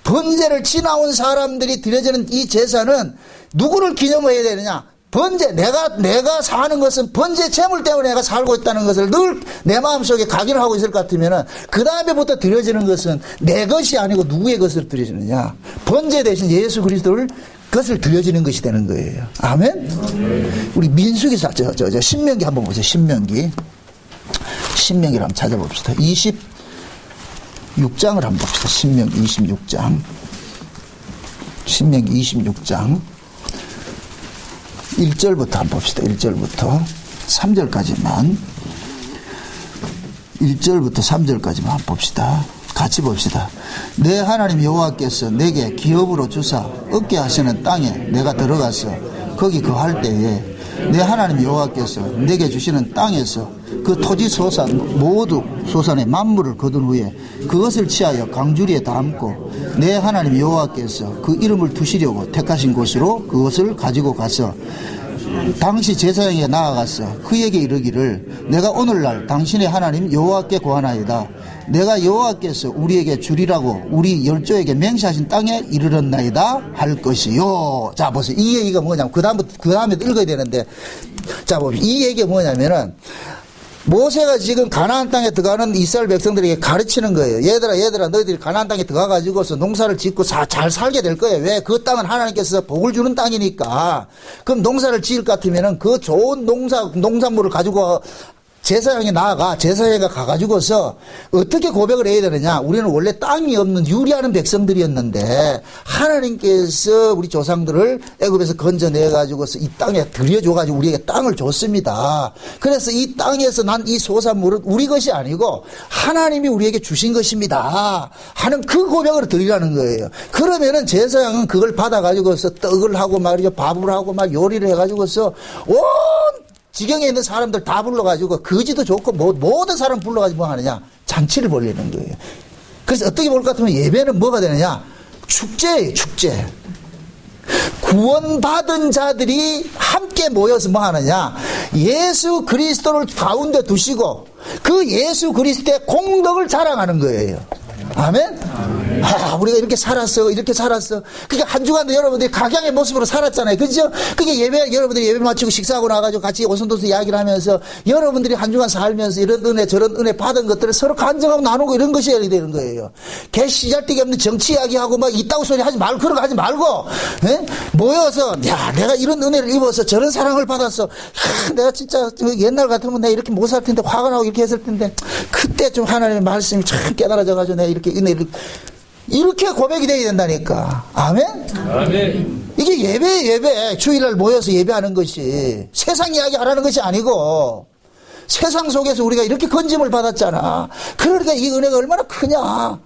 번제를 지나온 사람들이 드려지는 이 제사는 누구를 기념해야 되느냐? 번제, 내가 사는 것은 번제 제물 때문에 내가 살고 있다는 것을 늘 내 마음속에 각인을 하고 있을 것 같으면은, 그 다음에부터 드려지는 것은 내 것이 아니고 누구의 것을 드려지느냐? 번제 대신 예수 그리스도를 그것을 드려지는 것이 되는 거예요. 아멘? 우리 민수기서, 신명기 한번 보세요. 신명기를 한번 찾아봅시다. 26장을 한번 봅시다. 신명기 26장. 신명기 26장. 1절부터 한번 봅시다. 1절부터 3절까지만. 1절부터 3절까지만 한번 봅시다. 같이 봅시다. 내 하나님 여호와께서 내게 기업으로 주사 얻게 하시는 땅에 내가 들어가서 거기 거할 때에 내 하나님 여호와께서 내게 주시는 땅에서 그 토지 소산 모두 소산의 만물을 거둔 후에 그것을 취하여 강주리에 담고 내 하나님 여호와께서 그 이름을 두시려고 택하신 곳으로 그것을 가지고 가서 당시 제사장에게 나아가서 그에게 이르기를 내가 오늘날 당신의 하나님 여호와께 고하나이다. 내가 여호와께서 우리에게 주리라고 우리 열조에게 맹세하신 땅에 이르렀나이다 할 것이요. 자 보세요. 이 얘기가 뭐냐면 그 다음에 읽어야 되는데, 자 보세요. 이 얘기가 뭐냐면은 모세가 지금 가나안 땅에 들어가는 이스라엘 백성들에게 가르치는 거예요. 얘들아 너희들이 가나안 땅에 들어가 가지고서 농사를 짓고 잘 살게 될 거예요. 왜? 그 땅은 하나님께서 복을 주는 땅이니까. 그럼 농사를 지을 것 같으면은 그 좋은 농산물을 가지고 제사장이 나아가 제사장이가 가가지고서 어떻게 고백을 해야 되느냐. 우리는 원래 땅이 없는 유리하는 백성들이었는데 하나님께서 우리 조상들을 애굽에서 건져내가지고서 이 땅에 들여줘가지고 우리에게 땅을 줬습니다. 그래서 이 땅에서 난 이 소산물은 우리 것이 아니고 하나님이 우리에게 주신 것입니다 하는 그 고백을 드리라는 거예요. 그러면은 제사장은 그걸 받아가지고서 떡을 하고 말이죠, 밥을 하고 막 요리를 해가지고서 온 지경에 있는 사람들 다 불러가지고 거지도 좋고 모든 사람 불러가지고 뭐 하느냐, 잔치를 벌리는 거예요. 그래서 어떻게 볼 것 같으면 예배는 뭐가 되느냐, 축제예요. 축제. 구원받은 자들이 함께 모여서 뭐 하느냐, 예수 그리스도를 가운데 두시고 그 예수 그리스도의 공덕을 자랑하는 거예요. 아멘? 아, 우리가 이렇게 살았어. 그러니까 한 주간도 여러분들이 각양의 모습으로 살았잖아요. 그죠? 그게 여러분들이 예배 마치고 식사하고 나가지고 같이 오손도손 이야기를 하면서 여러분들이 한 주간 살면서 이런 은혜, 저런 은혜 받은 것들을 서로 간증하고 나누고 이런 것이 되는 거예요. 개 시잘데기 없는 정치 이야기하고 막 이따구 소리 하지 말고, 그런 거 하지 말고, 에? 모여서, 야, 내가 이런 은혜를 입어서 저런 사랑을 받았어. 야, 내가 진짜 옛날 같으면 내가 이렇게 못 살 텐데, 화가 나고 이렇게 했을 텐데, 그때 좀 하나님의 말씀이 참 깨달아져가지고 내가 이렇게 은혜를, 이렇게 고백이 되어야 된다니까. 아멘? 아멘. 이게 예배. 주일날 모여서 예배하는 것이 세상 이야기 하라는 것이 아니고 세상 속에서 우리가 이렇게 건짐을 받았잖아. 그러니까 이 은혜가 얼마나 크냐.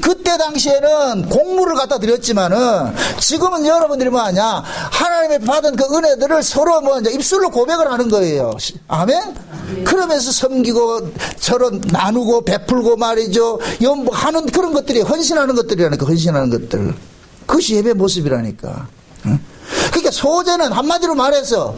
그때 당시에는 공물을 갖다 드렸지만은 지금은 여러분들이 뭐하냐, 하나님의 받은 그 은혜들을 서로 입술로 고백을 하는 거예요. 아멘? 그러면서 섬기고 서로 나누고 베풀고 말이죠, 하는 그런 것들이 헌신하는 것들이라니까. 헌신하는 것들, 그것이 예배 모습이라니까. 그러니까 소제는 한마디로 말해서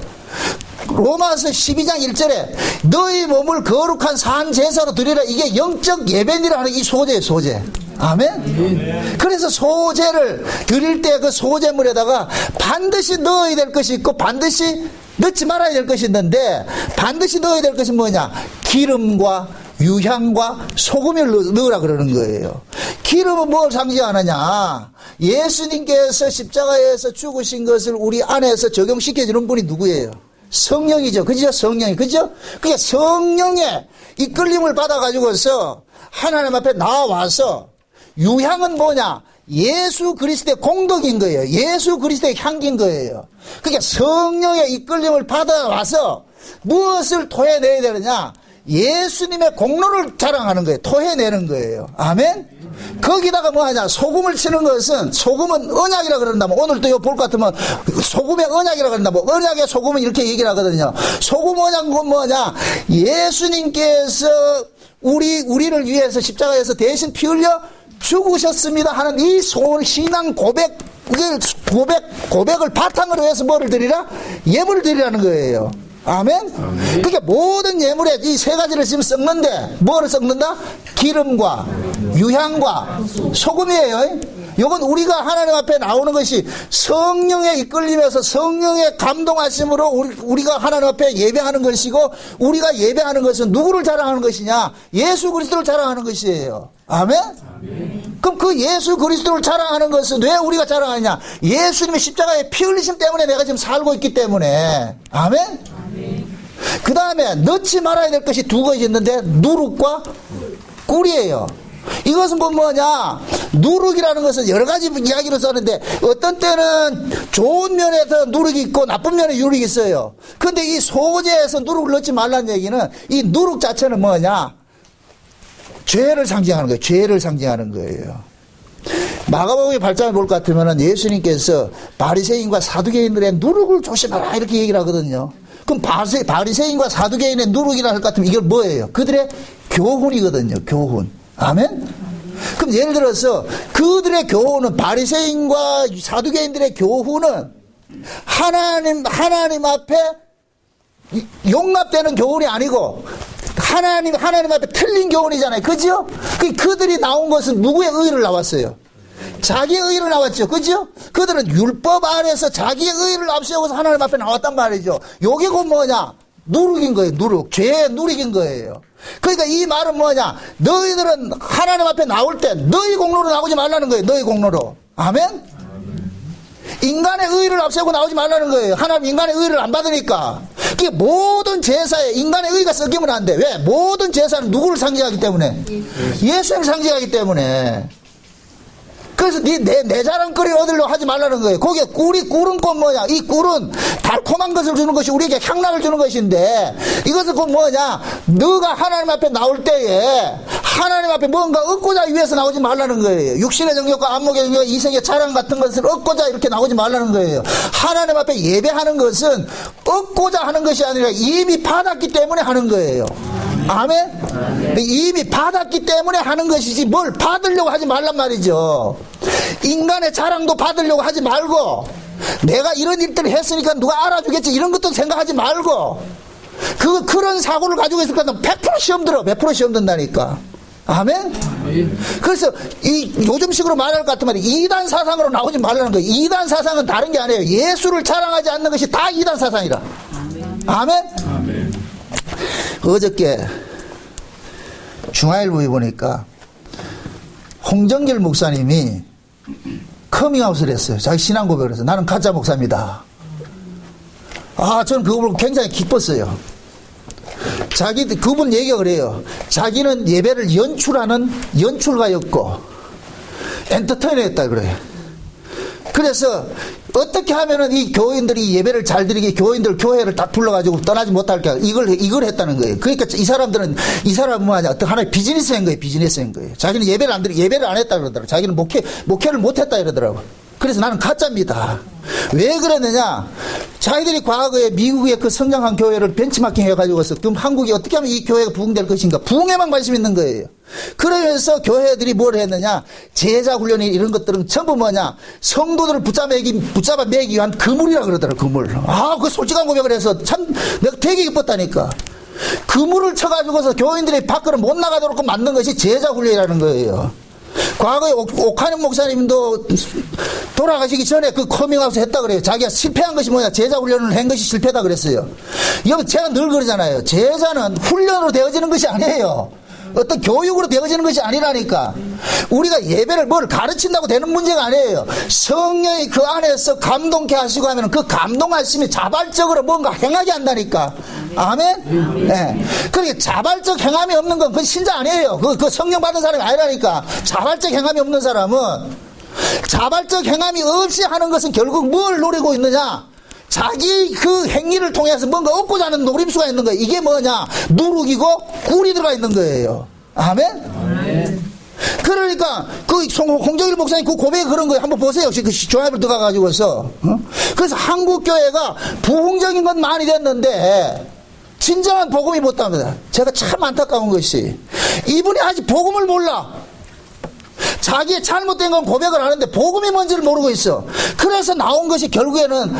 로마서 12장 1절에 너희 몸을 거룩한 산 제사로 드리라, 이게 영적 예배니라 하는 이 소제예요. 소제. 아멘? 그래서 소제를 드릴 때 그 소제물에다가 반드시 넣어야 될 것이 있고 반드시 넣지 말아야 될 것이 있는데, 반드시 넣어야 될 것이 뭐냐, 기름과 유향과 소금을 넣으라 그러는 거예요. 기름은 뭘 상징하느냐, 예수님께서 십자가에서 죽으신 것을 우리 안에서 적용시켜주는 분이 누구예요? 성령이죠. 그죠? 성령이. 그죠? 그게 성령의 이끌림을 받아가지고서 하나님 앞에 나와서, 유향은 뭐냐? 예수 그리스도의 공덕인 거예요. 예수 그리스도의 향기인 거예요. 그러니까 성령의 이끌림을 받아와서 무엇을 토해내야 되느냐? 예수님의 공로를 자랑하는 거예요. 토해내는 거예요. 아멘? 거기다가 뭐 하냐, 소금을 치는 것은, 소금은 언약이라 그런다면, 오늘도 이거 볼 것 같으면 소금의 언약이라 그런다면, 언약의 소금은 이렇게 얘기를 하거든요. 소금 언약은 뭐냐, 예수님께서 우리를 위해서 십자가에서 대신 피 흘려 죽으셨습니다 하는 이 신앙 고백을 바탕으로 해서 뭐를 드리라? 예물을 드리라는 거예요. 아멘? 그러니까 모든 예물에 이 세 가지를 지금 섞는데, 뭐를 섞는다? 기름과 유향과 소금이에요. 이건 우리가 하나님 앞에 나오는 것이 성령의 이끌림에서 성령의 감동하심으로 우리가 하나님 앞에 예배하는 것이고, 우리가 예배하는 것은 누구를 자랑하는 것이냐? 예수 그리스도를 자랑하는 것이에요. 아멘? 아멘. 그럼 그 예수 그리스도를 자랑하는 것은 왜 우리가 자랑하냐? 예수님의 십자가에 피 흘리심 때문에 내가 지금 살고 있기 때문에. 아멘? 아멘. 그 다음에 넣지 말아야 될 것이 두 가지 있는데, 누룩과 꿀이에요. 이것은 뭐냐, 누룩이라는 것은 여러 가지 이야기로 썼는데, 어떤 때는 좋은 면에서 누룩이 있고 나쁜 면에 누룩이 있어요. 근데 이 소제에서 누룩을 넣지 말라는 얘기는, 이 누룩 자체는 뭐냐, 죄를 상징하는 거예요. 죄를 상징하는 거예요. 마가복음의 8장을 볼 것 같으면 예수님께서 바리새인과 사두개인들의 누룩을 조심하라 이렇게 얘기를 하거든요. 그럼 바리새인과 사두개인의 누룩이라 할 것 같으면 이걸 뭐예요? 그들의 교훈이거든요. 교훈. 아멘? 그럼 예를 들어서 그들의 교훈은, 바리새인과 사두개인들의 교훈은 하나님 앞에 용납되는 교훈이 아니고 하나님 앞에 틀린 교훈이잖아요. 그죠? 그들이 나온 것은 누구의 의를 나왔어요? 자기의 의를 나왔죠. 그죠? 그들은 율법 아래서 자기의 의를 앞세우고서 하나님 앞에 나왔단 말이죠. 요게 곧 뭐냐? 누룩인 거예요. 누룩. 죄의 누룩인 거예요. 그러니까 이 말은 뭐냐? 너희들은 하나님 앞에 나올 때 너희 공로로 나오지 말라는 거예요. 너희 공로로. 아멘? 인간의 의의를 앞세우고 나오지 말라는 거예요. 하나님 인간의 의의를 안 받으니까. 그게 모든 제사에 인간의 의가 섞이면 안 돼. 왜? 모든 제사는 누구를 상징하기 때문에? 예수를 상징하기 때문에. 그래서 내 자랑거리 얻으려고 하지 말라는 거예요. 거기에 꿀은 꼭 뭐냐? 이 꿀은 달콤한 것을 주는 것이 우리에게 향락을 주는 것인데, 이것은 꼭 뭐냐? 너가 하나님 앞에 나올 때에 하나님 앞에 뭔가 얻고자 위해서 나오지 말라는 거예요. 육신의 정욕과 안목의 정욕과 이생의 자랑 같은 것을 얻고자 이렇게 나오지 말라는 거예요. 하나님 앞에 예배하는 것은 얻고자 하는 것이 아니라 이미 받았기 때문에 하는 거예요. 아멘? 이미 받았기 때문에 하는 것이지 뭘 받으려고 하지 말란 말이죠. 인간의 자랑도 받으려고 하지 말고, 내가 이런 일들을 했으니까 누가 알아주겠지 이런 것도 생각하지 말고, 그런 사고를 가지고 있을 거면 100% 시험 들어. 100% 시험 든다니까. 아멘? 그래서 요즘식으로 말할 것 같은 말이 이단 사상으로 나오지 말라는 거예요. 이단 사상은 다른 게 아니에요. 예수를 자랑하지 않는 것이 다 이단 사상이라. 아멘? 아멘. 어저께 중앙일보에 보니까 홍정길 목사님이 커밍아웃을 했어요. 자기 신앙 고백을 해서 나는 가짜 목사입니다. 저는 그거 보고 굉장히 기뻤어요. 그분 얘기가 그래요. 자기는 예배를 연출하는 연출가였고 엔터테이너였다 그래요. 그래서 어떻게 하면은 이 교인들이 예배를 잘 드리게 교회를 딱 불러가지고 떠나지 못할까 이걸 했다는 거예요. 그러니까 이 사람은 뭐하냐, 어떤 하나의 비즈니스인 거예요. 자기는 예배를 안 했다 그러더라고. 자기는 목회를 못 했다 이러더라고. 그래서 나는 가짜입니다. 왜 그랬느냐? 자기들이 과거에 미국의 그 성장한 교회를 벤치마킹 해가지고서 그럼 한국이 어떻게 하면 이 교회가 부흥될 것인가? 부흥에만 관심 있는 거예요. 그러면서 교회들이 뭘 했느냐? 제자 훈련이 이런 것들은 전부 뭐냐? 성도들을 붙잡아 매기 위한 그물이라 그러더라고요. 그물. 그 솔직한 고백을 해서 참 내가 되게 기뻤다니까. 그물을 쳐가지고서 교인들이 밖으로 못 나가도록 만든 것이 제자 훈련이라는 거예요. 과거에 옥한영 목사님도 돌아가시기 전에 그 커밍아웃을 했다 그래요. 자기가 실패한 것이 뭐냐, 제자 훈련을 한 것이 실패다 그랬어요. 여러분, 제가 늘 그러잖아요. 제자는 훈련으로 되어지는 것이 아니에요. 어떤 교육으로 되어지는 것이 아니라니까. 우리가 예배를 뭘 가르친다고 되는 문제가 아니에요. 성령이 그 안에서 감동케 하시고 하면 그 감동하심이 자발적으로 뭔가 행하게 한다니까. 아멘? 네. 그러니까 자발적 행함이 없는 건 그건 신자 아니에요. 그 성령 받은 사람이 아니라니까. 자발적 행함이 없는 사람은, 자발적 행함이 없이 하는 것은 결국 뭘 노리고 있느냐? 자기 그 행위를 통해서 뭔가 얻고자 하는 노림수가 있는 거예요. 이게 뭐냐? 누룩이고 꿀이 들어가 있는 거예요. 아멘? 아멘. 그러니까 그 홍정일 목사님 그 고백이 그런 거예요. 한번 보세요. 그 조합을 들어가가지고서. 그래서 한국 교회가 부흥적인 건 많이 됐는데 진정한 복음이 못 답니다. 제가 참 안타까운 것이 이분이 아직 복음을 몰라. 자기의 잘못된 건 고백을 하는데 복음이 뭔지를 모르고 있어. 그래서 나온 것이 결국에는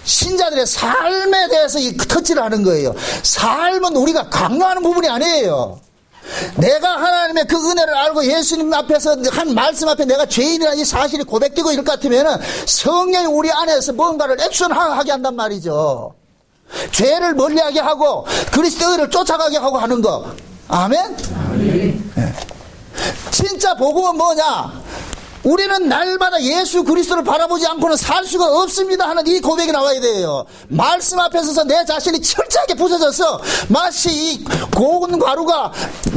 신자들의 삶에 대해서 이 터치를 하는 거예요. 삶은 우리가 강요하는 부분이 아니에요. 내가 하나님의 그 은혜를 알고 예수님 앞에서 한 말씀 앞에 내가 죄인이라는 이 사실이 고백되고 이럴 것 같으면 성령이 우리 안에서 뭔가를 액션하게 한단 말이죠. 죄를 멀리하게 하고 그리스도를 쫓아가게 하고 하는 거. 아멘? 아멘. 네. 진짜 복음은 뭐냐? 우리는 날마다 예수 그리스도를 바라보지 않고는 살 수가 없습니다 하는 이 고백이 나와야 돼요. 말씀 앞에 서서 내 자신이 철저하게 부서져서 마치 이 고운 가루가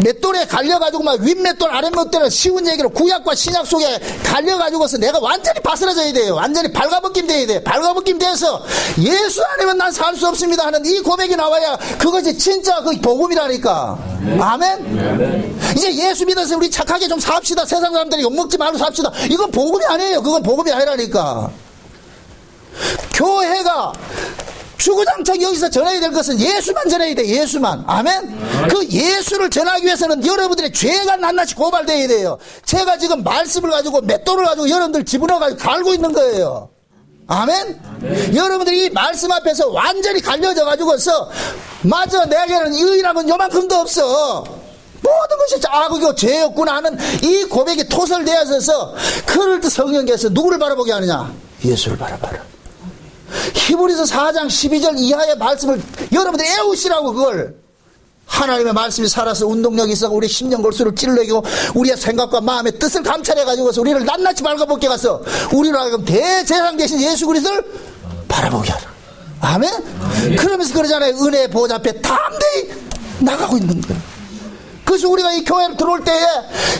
맷돌에 갈려가지고 막 윗맷돌 아랫맷돌을 쉬운 얘기로 구약과 신약 속에 갈려가지고서 내가 완전히 바스러져야 돼요. 완전히 발가벗김 돼야 돼요. 발가벗김 돼서 예수 아니면 난 살 수 없습니다 하는 이 고백이 나와야 그것이 진짜 그 복음이라니까. 아멘? 이제 예수 믿어서 우리 착하게 좀 삽시다. 세상 사람들이 욕먹지 말고 삽시다. 이건 복음이 아니에요. 그건 복음이 아니라니까. 교회가 주구장창 여기서 전해야 될 것은 예수만 전해야 돼. 예수만. 아멘? 그 예수를 전하기 위해서는 여러분들의 죄가 낱낱이 고발돼야 돼요. 제가 지금 말씀을 가지고 맷돌을 가지고 여러분들 집어넣어가지고 갈고 있는 거예요. 아멘? 아멘. 여러분들이 이 말씀 앞에서 완전히 갈려져 가지고서 맞아, 내게는 의인함은 요만큼도 없어. 모든 것이 악이고 죄였구나 하는 이 고백이 토설되어서 그럴 때 성령께서 누구를 바라보게 하느냐? 예수를 바라봐라. 히브리서 4장 12절 이하의 말씀을 여러분들이 애우시라고. 그걸 하나님의 말씀이 살아서 운동력이 있어 우리 심령 골수를 찔러내고 우리의 생각과 마음의 뜻을 감찰해가지고서 우리를 낱낱이 발가벗게 가서 우리로 하여금 대제사장 되신 예수 그리스도를 바라보게 하라. 아멘? 그러면서 그러잖아요. 은혜의 보좌 앞에 담대히 나가고 있는 거예요. 그래서 우리가 이 교회를 들어올 때에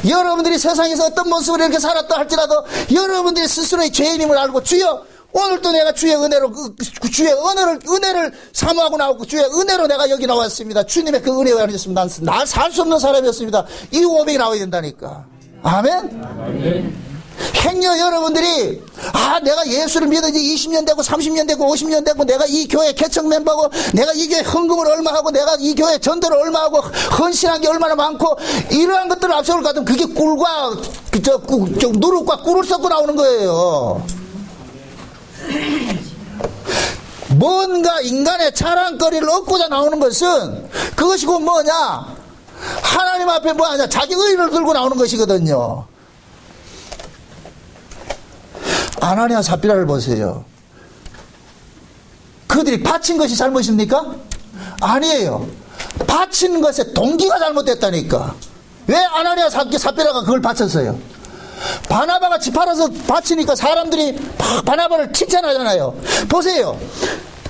여러분들이 세상에서 어떤 모습으로 이렇게 살았다 할지라도 여러분들이 스스로의 죄인임을 알고 주여 오늘도 내가 주의 은혜로 주의 은혜를 사모하고 나오고 주의 은혜로 내가 여기 나왔습니다. 주님의 그 은혜에 안으셨으면 난 살 수 없는 사람이었습니다. 이 고백이 나와야 된다니까. 아멘? 행여 여러분들이 내가 예수를 믿은 지 20년 되고 30년 되고 50년 되고 내가 이 교회 개척 멤버고 내가 이 교회 헌금을 얼마 하고 내가 이 교회 전도를 얼마 하고 헌신한 게 얼마나 많고 이러한 것들을 앞세울 것 같으면 그게 꿀과 누룩과 꿀을 섞고 나오는 거예요. 뭔가 인간의 자랑거리를 얻고자 나오는 것은 그것이 곧 뭐냐? 하나님 앞에 뭐하냐? 자기 의를 들고 나오는 것이거든요. 아나니아 삽비라를 보세요. 그들이 바친 것이 잘못입니까? 아니에요. 바친 것의 동기가 잘못됐다니까. 왜 아나니아 삽비라가 그걸 바쳤어요? 바나바가 집 팔아서 바치니까 사람들이 막 바나바를 칭찬하잖아요. 보세요.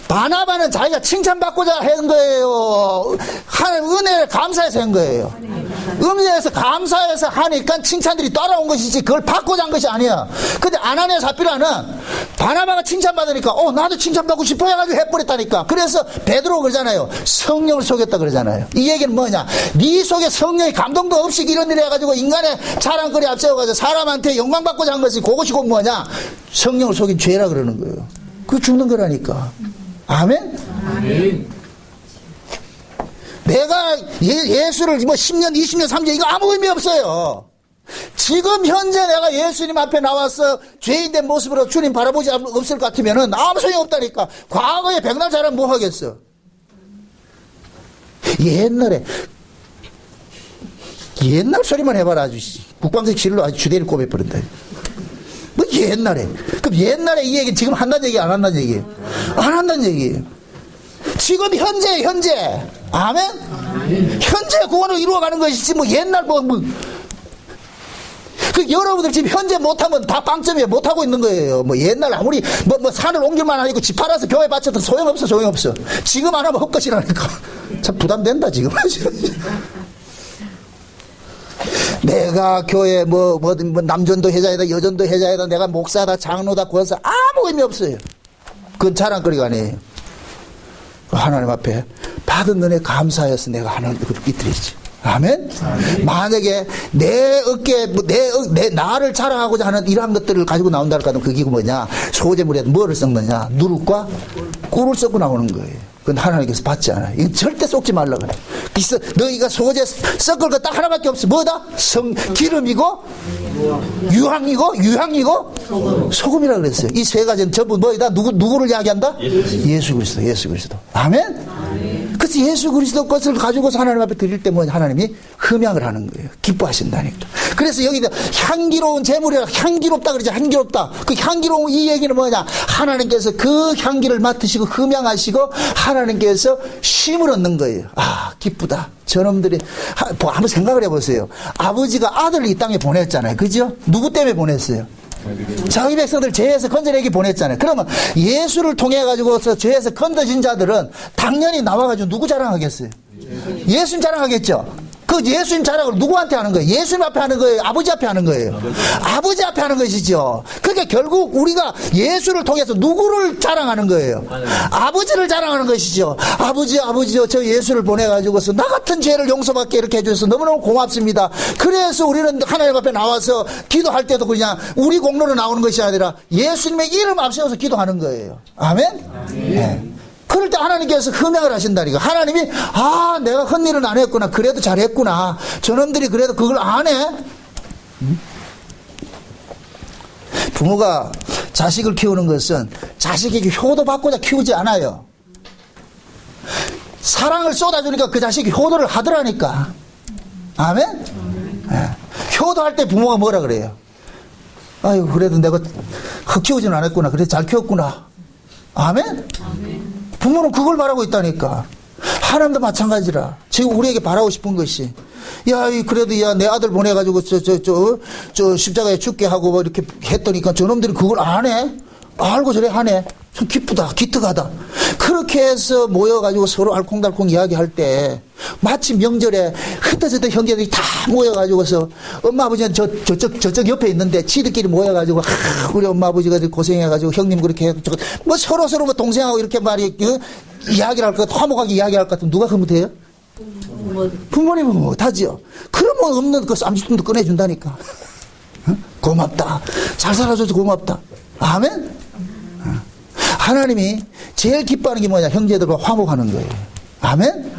바나바는 자기가 칭찬받고자 한 거예요. 하나님 은혜를 감사해서 한 거예요. 은혜에서 감사해서 하니까 칭찬들이 따라온 것이지 그걸 받고자 한 것이 아니야. 근데 아나니아 삽비라는 바나바가 칭찬받으니까 나도 칭찬받고 싶어 해가지고 해버렸다니까. 그래서 베드로 그러잖아요. 성령을 속였다 그러잖아요. 이 얘기는 뭐냐? 네 속에 성령의 감동도 없이 이런 일 해가지고 인간의 자랑거리 앞세워가지고 사람한테 영광받고자 한 것이 그것이 곧 뭐냐? 성령을 속인 죄라 그러는 거예요. 그거 죽는 거라니까. 아멘? 아멘. 내가 예수를 뭐 10년, 20년, 30년 이거 아무 의미 없어요. 지금 현재 내가 예수님 앞에 나와서 죄인된 모습으로 주님 바라보지 없을 것 같으면은 아무 소용이 없다니까. 과거에 백날 잘하면 뭐 하겠어? 옛날 소리만 해봐라 아주 국방석 실로 아주 주대를 꼽아버린다. 뭐 옛날에. 그럼 옛날에 이 얘기 지금 한다는 얘기 안 한다는 얘기예요? 안 한다는 얘기예요. 지금 현재. 아멘? 현재 구원을 이루어가는 것이지 뭐 옛날 그 여러분들 지금 현재 못하면 다 빵점이에요. 못하고 있는 거예요. 뭐 옛날 아무리 뭐 산을 옮길만 아니고 집 팔아서 교회 바쳐도 소용없어. 지금 안 하면 헛것이라니까. 참 부담된다 지금. 내가 교회 뭐 남전도 해자이다 여전도 해자이다 내가 목사다 장로다 권사 아무 의미 없어요. 그건 자랑거리가 아니에요. 하나님 앞에 받은 은혜 감사해서 내가 하는 이틀이지. 아멘? 만약에 내 어깨에 내 나를 자랑하고자 하는 이러한 것들을 가지고 나온다 할까 하면 그게 뭐냐? 소재물에 뭐를 섞느냐? 누룩과 꿀을 섞고 나오는 거예요. 그건 하나님께서 받지 않아요. 이건 절대 쏟지 말라 그래. 그래서 너희가 소재 섞을 거 딱 하나밖에 없어. 뭐다? 기름이고 유향이고 소금이라 그랬어요. 이 세 가지는 전부 뭐이다? 누구를 이야기한다? 예수 그리스도. 아멘? 그래서 예수 그리스도 것을 가지고서 하나님 앞에 드릴 때 뭐 하나님이 흠양을 하는 거예요. 기뻐하신다니까. 그래서 여기다 향기로운 제물이라 향기롭다 그러죠. 향기롭다. 그 향기로운 이 얘기는 뭐냐? 하나님께서 그 향기를 맡으시고 흠양하시고 하나님께서 쉼을 얻는 거예요. 기쁘다. 저놈들이 한번 생각을 해보세요. 아버지가 아들을 이 땅에 보냈잖아요. 그죠? 누구 때문에 보냈어요? 자기 백성들 죄에서 건져내기 보냈잖아요. 그러면 예수를 통해 가지고서 죄에서 건져진 자들은 당연히 나와가지고 누구 자랑하겠어요? 예수님 자랑하겠죠. 그 예수님 자랑을 누구한테 하는 거예요? 예수님 앞에 하는 거예요? 아버지 앞에 하는 거예요? 아버지 앞에 하는 것이죠. 그러니까 결국 우리가 예수를 통해서 누구를 자랑하는 거예요? 아버지를 자랑하는 것이죠. 아버지요, 저 예수를 보내가지고서 나 같은 죄를 용서받게 이렇게 해줘서 너무너무 고맙습니다. 그래서 우리는 하나님 앞에 나와서 기도할 때도 그냥 우리 공로로 나오는 것이 아니라 예수님의 이름 앞세워서 기도하는 거예요. 아멘? 네. 그럴 때 하나님께서 흠양을 하신다니까. 하나님이 내가 헛일은 안 했구나. 그래도 잘했구나. 저놈들이 그래도 그걸 안 해. 부모가 자식을 키우는 것은 자식에게 효도받고자 키우지 않아요. 사랑을 쏟아주니까 그 자식이 효도를 하더라니까. 아멘? 네. 효도할 때 부모가 뭐라 그래요? 아유 그래도 내가 키우지는 않았구나. 그래도 잘 키웠구나. 아멘? 부모는 그걸 바라고 있다니까. 하나님도 마찬가지라. 지금 우리에게 바라고 싶은 것이 그래도 내 아들 보내가지고 저 십자가에 죽게 하고 뭐 이렇게 했더니까 저놈들이 그걸 안 해. 알고 저래 하네. 참 기쁘다, 기특하다. 그렇게 해서 모여가지고 서로 알콩달콩 이야기할 때 마치 명절에 흩어졌던 형제들이 다 모여가지고서 엄마 아버지는 저쪽 옆에 있는데 지들끼리 모여가지고 우리 엄마 아버지가 고생해가지고 형님 그렇게 해서 뭐 서로 뭐 동생하고 이렇게 말이 이야기를 할 것 같아, 화목하게 이야기할 것 같으면 누가 흐뭇해요? 부모님은 못하죠. 그러면 없는 그 쌈짓돈도 꺼내준다니까. 고맙다. 잘 살아줘서 고맙다. 아멘? 하나님이 제일 기뻐하는 게 뭐냐? 형제들과 화목하는 거예요. 아멘?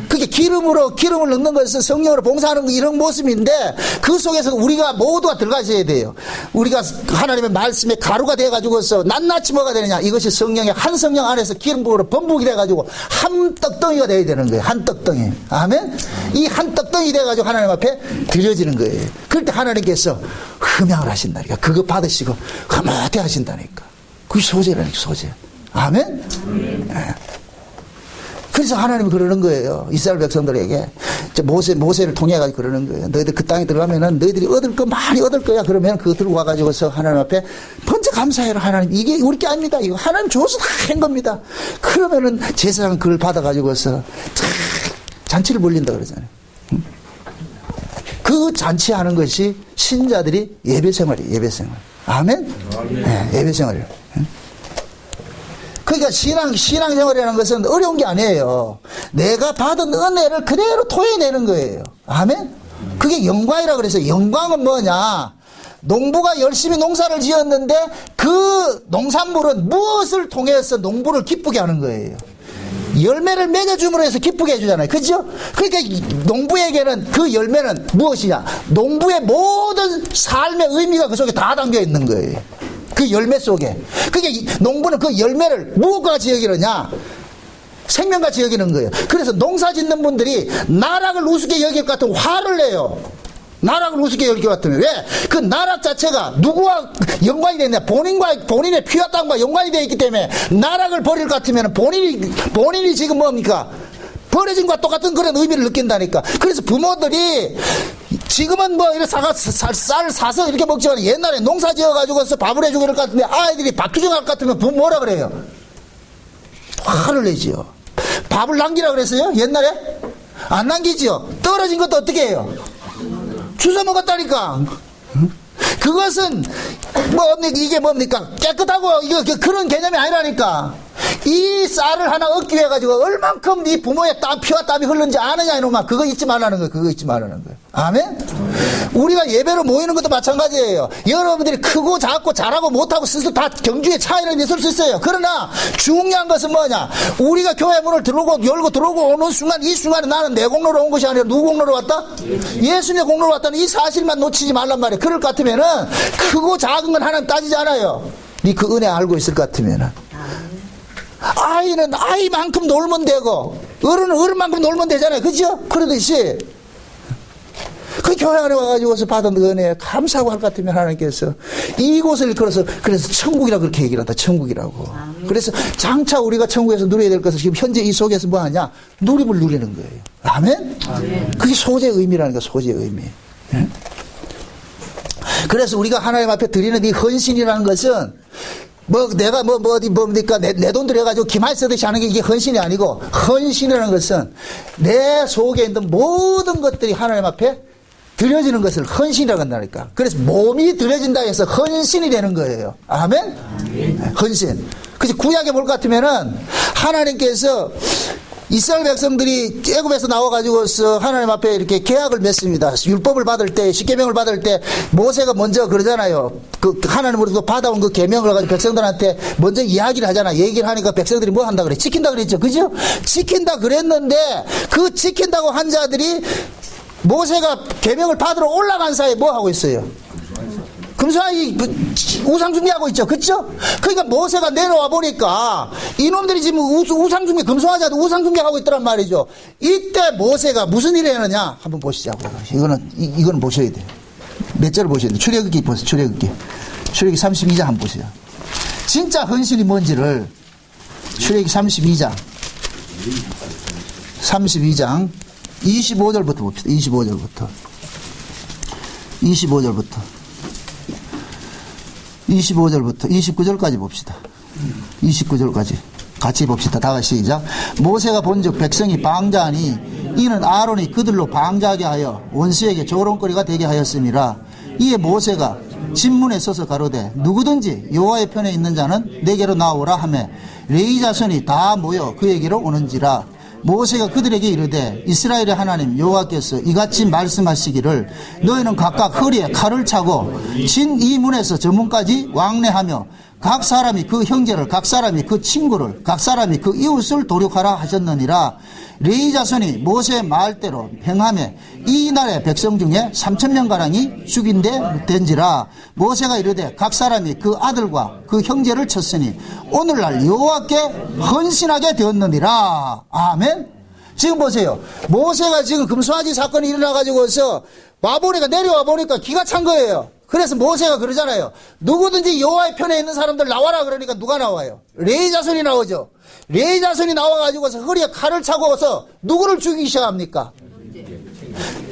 그게 기름을 넣는 것은 성령으로 봉사하는 이런 모습인데 그 속에서 우리가 모두가 들어가셔야 돼요. 우리가 하나님의 말씀에 가루가 돼가지고서 낱낱이 뭐가 되느냐? 이것이 성령의 한 성령 안에서 기름으로 번복이 돼가지고 한 떡덩이가 돼야 되는 거예요. 한 떡덩이. 아멘? 이 한 떡덩이 돼가지고 하나님 앞에 드려지는 거예요. 그럴 때 하나님께서 흠양을 하신다니까. 그거 받으시고 흐뭇해 하신다니까. 그게 소재라니까, 소재. 아멘? 네. 그래서 하나님이 그러는 거예요. 이스라엘 백성들에게. 모세를 통해가지고 그러는 거예요. 너희들 그 땅에 들어가면은 너희들이 얻을 거 많이 얻을 거야. 그러면 그거 들고 와가지고서 하나님 앞에 먼저 감사해라. 하나님. 이게 우리 게 아닙니다. 이거 하나님 줘서 다 한 겁니다. 그러면은 제사장 그걸 받아가지고서 잔치를 벌린다 그러잖아요. 그 잔치하는 것이 신자들이 예배 생활이에요. 예배 생활. 아멘? 네, 예배 생활이에요. 그러니까 신앙생활이라는 것은 어려운 게 아니에요. 내가 받은 은혜를 그대로 토해내는 거예요. 아멘? 그게 영광이라 그래서 영광은 뭐냐? 농부가 열심히 농사를 지었는데 그 농산물은 무엇을 통해서 농부를 기쁘게 하는 거예요? 열매를 맺어줌으로 해서 기쁘게 해주잖아요. 그죠? 그러니까 농부에게는 그 열매는 무엇이냐? 농부의 모든 삶의 의미가 그 속에 다 담겨 있는 거예요. 그 열매 속에. 그러니까 농부는 그 열매를 무엇같이 여기느냐? 생명같이 여기는 거예요. 그래서 농사 짓는 분들이 나락을 우습게 여길 것 같으면 화를 내요. 나락을 우습게 여길 것 같으면. 왜? 그 나락 자체가 누구와 연관이 되어 있냐? 본인의 피와 땀과 연관이 되어 있기 때문에 나락을 버릴 것 같으면 본인이 지금 뭡니까? 버려진 것과 똑같은 그런 의미를 느낀다니까. 그래서 부모들이 지금은 뭐 이렇게 쌀 사서 이렇게 먹지만 옛날에 농사 지어가지고서 밥을 해주고 이럴 것 같은데 아이들이 밥 투정할 것 같으면 부모 뭐라 그래요? 화를 내지요. 밥을 남기라 그랬어요? 옛날에? 안 남기지요. 떨어진 것도 어떻게 해요? 주워 먹었다니까. 그것은 이게 뭡니까? 깨끗하고 이거 그런 개념이 아니라니까. 이 쌀을 하나 얻기 위해 가지고 얼만큼 네 부모의 피와 땀이 흐르는지 아느냐 이놈아. 그거 잊지 말라는 거예요. 그거 잊지 말라는 거예요. 아멘? 우리가 예배로 모이는 것도 마찬가지예요. 여러분들이 크고 작고 잘하고 못하고 스스로 다 경주의 차이는 있을 수 있어요. 그러나 중요한 것은 뭐냐? 우리가 교회 문을 열고 들어오고 오는 순간 이 순간에 나는 내 공로로 온 것이 아니라 누구 공로로 왔다? 예수님의 공로로 왔다는 이 사실만 놓치지 말란 말이에요. 그럴 것 같으면은 크고 작은 건 하나님 따지지 않아요. 네 그 은혜 알고 있을 것 같으면은. 아이는 아이만큼 놀면 되고 어른은 어른만큼 놀면 되잖아요. 그죠? 그러듯이 그 교회 안에 와가지고서 받은 은혜에 감사하고 할 것 같으면 하나님께서 이곳을 일컬어서 그래서 천국이라고 그렇게 얘기를 한다. 천국이라고. 그래서 장차 우리가 천국에서 누려야 될 것은 지금 현재 이 속에서 뭐 하냐? 누림을 누리는 거예요. 아멘? 그게 소재의 의미라는 거예요. 소재의 의미. 그래서 우리가 하나님 앞에 드리는 이 헌신이라는 것은 내가 뭡니까? 내 돈 들여가지고 기말 쓰듯이 하는 게 이게 헌신이 아니고, 헌신이라는 것은 내 속에 있는 모든 것들이 하나님 앞에 드려지는 것을 헌신이라고 한다니까. 그래서 몸이 드려진다 해서 헌신이 되는 거예요. 아멘? 헌신. 그래서 구약에 볼 것 같으면은 하나님께서 이스라엘 백성들이 애굽에서 나와가지고서 하나님 앞에 이렇게 계약을 맺습니다. 율법을 받을 때, 십계명을 받을 때 모세가 먼저 그러잖아요. 그 하나님으로부터 받아온 그 계명을 가지고 백성들한테 먼저 이야기를 하잖아. 얘기를 하니까 백성들이 뭐 한다 그래? 지킨다 그랬죠. 그죠? 지킨다 그랬는데 그 지킨다고 한 자들이 모세가 계명을 받으러 올라간 사이에 뭐 하고 있어요? 금수아이 우상 숭배하고 있죠. 그렇죠? 그러니까 모세가 내려와 보니까 이놈들이 지금 우상 숭배, 금수아자도 우상 숭배하고 있더란 말이죠. 이때 모세가 무슨 일을 했느냐? 한번 보시자고요. 이거는 보셔야 돼요. 몇 절을 보셔야 돼요. 출애굽기 보세요. 출애굽기 32장 한번 보세요. 진짜 헌신이 뭔지를 출애굽기 32장 25절부터 봅시다. 25절부터 29절까지 봅시다. 29절까지 같이 봅시다. 다 같이 시작. 모세가 본즉 백성이 방자하니 이는 아론이 그들로 방자하게 하여 원수에게 조롱거리가 되게 하였음이라. 이에 모세가 진문에 서서 가로되 누구든지 여호와의 편에 있는 자는 내게로 나오라 하매 레위 자손이 다 모여 그에게로 오는지라. 모세가 그들에게 이르되 이스라엘의 하나님 여호와께서 이같이 말씀하시기를 너희는 각각 허리에 칼을 차고 진 이 문에서 저 문까지 왕래하며 각 사람이 그 형제를 각 사람이 그 친구를 각 사람이 그 이웃을 도륙하라 하셨느니라. 레위 자손이 모세의 말대로 행하며 이 날의 백성 중에 3,000명가량이 죽인데 된지라. 모세가 이르되 각 사람이 그 아들과 그 형제를 쳤으니 오늘날 여호와께 헌신하게 되었느니라. 아멘. 지금 보세요. 모세가 지금 금송아지 사건이 일어나가지고서 와보니까 내려와 보니까 기가 찬 거예요. 그래서 모세가 그러잖아요. 누구든지 여호와의 편에 있는 사람들 나와라. 그러니까 누가 나와요? 레위 자손이 나오죠. 레위 자손이 나와가지고서 허리에 칼을 차고서 누구를 죽이기 시작합니까?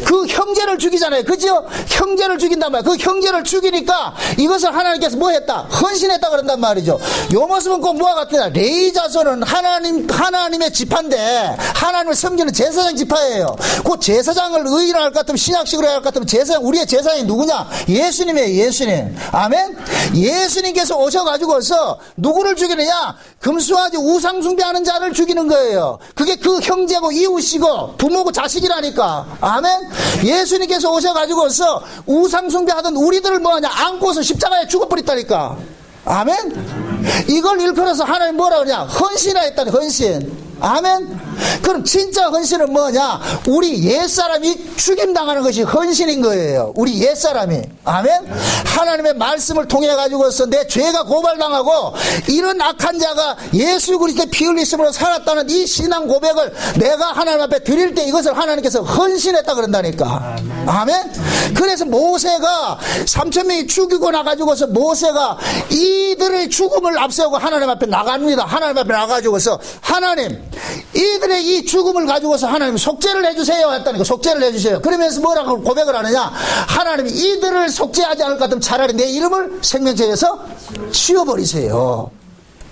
그 형제를 죽이잖아요. 그죠? 형제를 죽인단 말이에요. 그 형제를 죽이니까 이것을 하나님께서 뭐 했다? 헌신했다 그런단 말이죠. 요 모습은 꼭 뭐와 같으냐? 레위 자손은 하나님의 지파인데 하나님을 섬기는 제사장 지파예요. 그 제사장을 의인을 할 것 같으면 신약식으로 할 것 같으면 제사장, 우리의 제사장이 누구냐? 예수님이에요. 예수님. 아멘? 예수님께서 오셔가지고서 누구를 죽이느냐? 금수아지 우상숭배하는 자를 죽이는 거예요. 그게 그 형제고 이웃이고 부모고 자식이라니까. 아멘? 예수님께서 오셔가지고서 우상숭배하던 우리들을 뭐하냐? 안고서 십자가에 죽어버렸다니까. 아멘? 이걸 일컬어서 하나님 뭐라 그러냐? 헌신하였다니, 헌신. 아멘? 그럼 진짜 헌신은 뭐냐? 우리 옛사람이 죽임당하는 것이 헌신인 거예요. 우리 옛사람이. 아멘? 하나님의 말씀을 통해 가지고서 내 죄가 고발당하고 이런 악한 자가 예수 그리스도의 피 흘리심으로 살았다는 이 신앙 고백을 내가 하나님 앞에 드릴 때 이것을 하나님께서 헌신했다 그런다니까. 아멘? 그래서 모세가 3,000명이 죽이고 나가지고서 모세가 이들의 죽음을 앞세우고 하나님 앞에 나갑니다. 하나님 앞에 나가지고서 하나님 이들의 이 죽음을 가지고서 하나님 속죄를 해주세요 했다니까. 속죄를 해주세요. 그러면서 뭐라고 고백을 하느냐? 하나님이 이들을 속죄하지 않을 것 같으면 차라리 내 이름을 생명책에서 치워버리세요.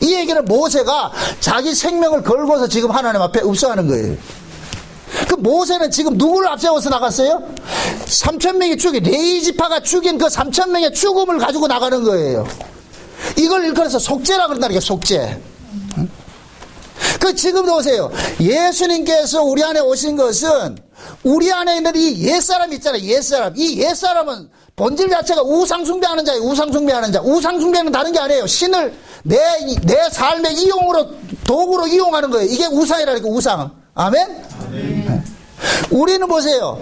이 얘기는 모세가 자기 생명을 걸고서 지금 하나님 앞에 읍소하는 거예요. 그 모세는 지금 누구를 앞세워서 나갔어요? 3,000명이 죽인 레위 지파가 죽인 그 3,000명의 죽음을 가지고 나가는 거예요. 이걸 일컬어서 속죄라 그런다니까. 속죄. 그 지금도 보세요. 예수님께서 우리 안에 오신 것은 우리 안에 있는 이 옛사람 있잖아요. 옛사람. 이 옛사람은 본질 자체가 우상숭배하는 자예요. 우상숭배하는 자. 우상숭배는 다른 게 아니에요. 신을 내 삶의 이용으로 도구로 이용하는 거예요. 이게 우상이라니까. 우상. 아멘? 아멘. 우리는 보세요.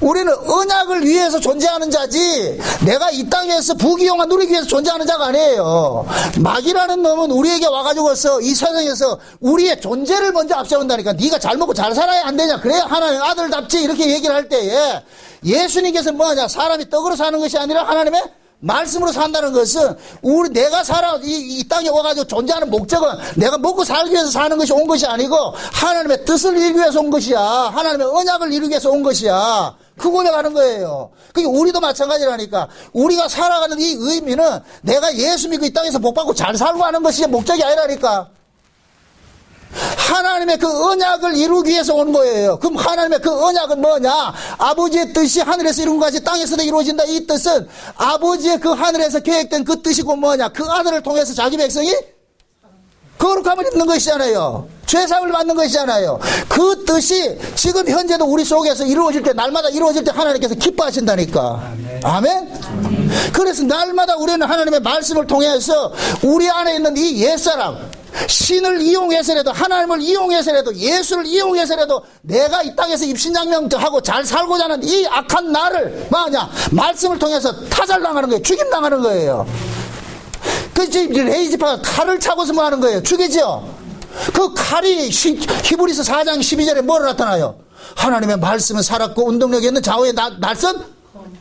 우리는 언약을 위해서 존재하는 자지 내가 이 땅에서 부귀영화 누리기 위해서 존재하는 자가 아니에요. 마귀라는 놈은 우리에게 와가지고서 이 세상에서 우리의 존재를 먼저 앞세운다니까. 네가 잘 먹고 잘 살아야 안 되냐? 그래야 하나님 아들답지 이렇게 얘기를 할 때에 예수님께서 뭐하냐? 사람이 떡으로 사는 것이 아니라 하나님의 말씀으로 산다는 것은 내가 이 땅에 와가지고 존재하는 목적은 내가 먹고 살기 위해서 사는 것이 온 것이 아니고 하나님의 뜻을 이루기 위해서 온 것이야. 하나님의 언약을 이루기 위해서 온 것이야. 그 고백하는 거예요. 그게 우리도 마찬가지라니까. 우리가 살아가는 이 의미는 내가 예수 믿고 이 땅에서 복받고 잘 살고 하는 것이 목적이 아니라니까. 하나님의 그 언약을 이루기 위해서 온 거예요. 그럼 하나님의 그 언약은 뭐냐? 아버지의 뜻이 하늘에서 이룬 것 같이 땅에서도 이루어진다. 이 뜻은 아버지의 그 하늘에서 계획된 그 뜻이고 뭐냐? 그 아들을 통해서 자기 백성이 거룩함을 입는 것이잖아요. 죄사함을 받는 것이잖아요. 그 뜻이 지금 현재도 우리 속에서 이루어질 때, 날마다 이루어질 때 하나님께서 기뻐하신다니까. 아멘? 그래서 날마다 우리는 하나님의 말씀을 통해서 우리 안에 있는 이 옛사람, 신을 이용해서라도, 하나님을 이용해서라도, 예수를 이용해서라도 내가 이 땅에서 입신장명하고 잘 살고자 하는 이 악한 나를 뭐하냐? 말씀을 통해서 타살당하는 거예요. 죽임당하는 거예요. 그치, 레위 지파가 칼을 차고서 뭐 하는 거예요? 죽이죠? 그 칼이 히브리서 4장 12절에 뭐로 나타나요? 하나님의 말씀은 살았고 운동력이 있는 좌우의 날선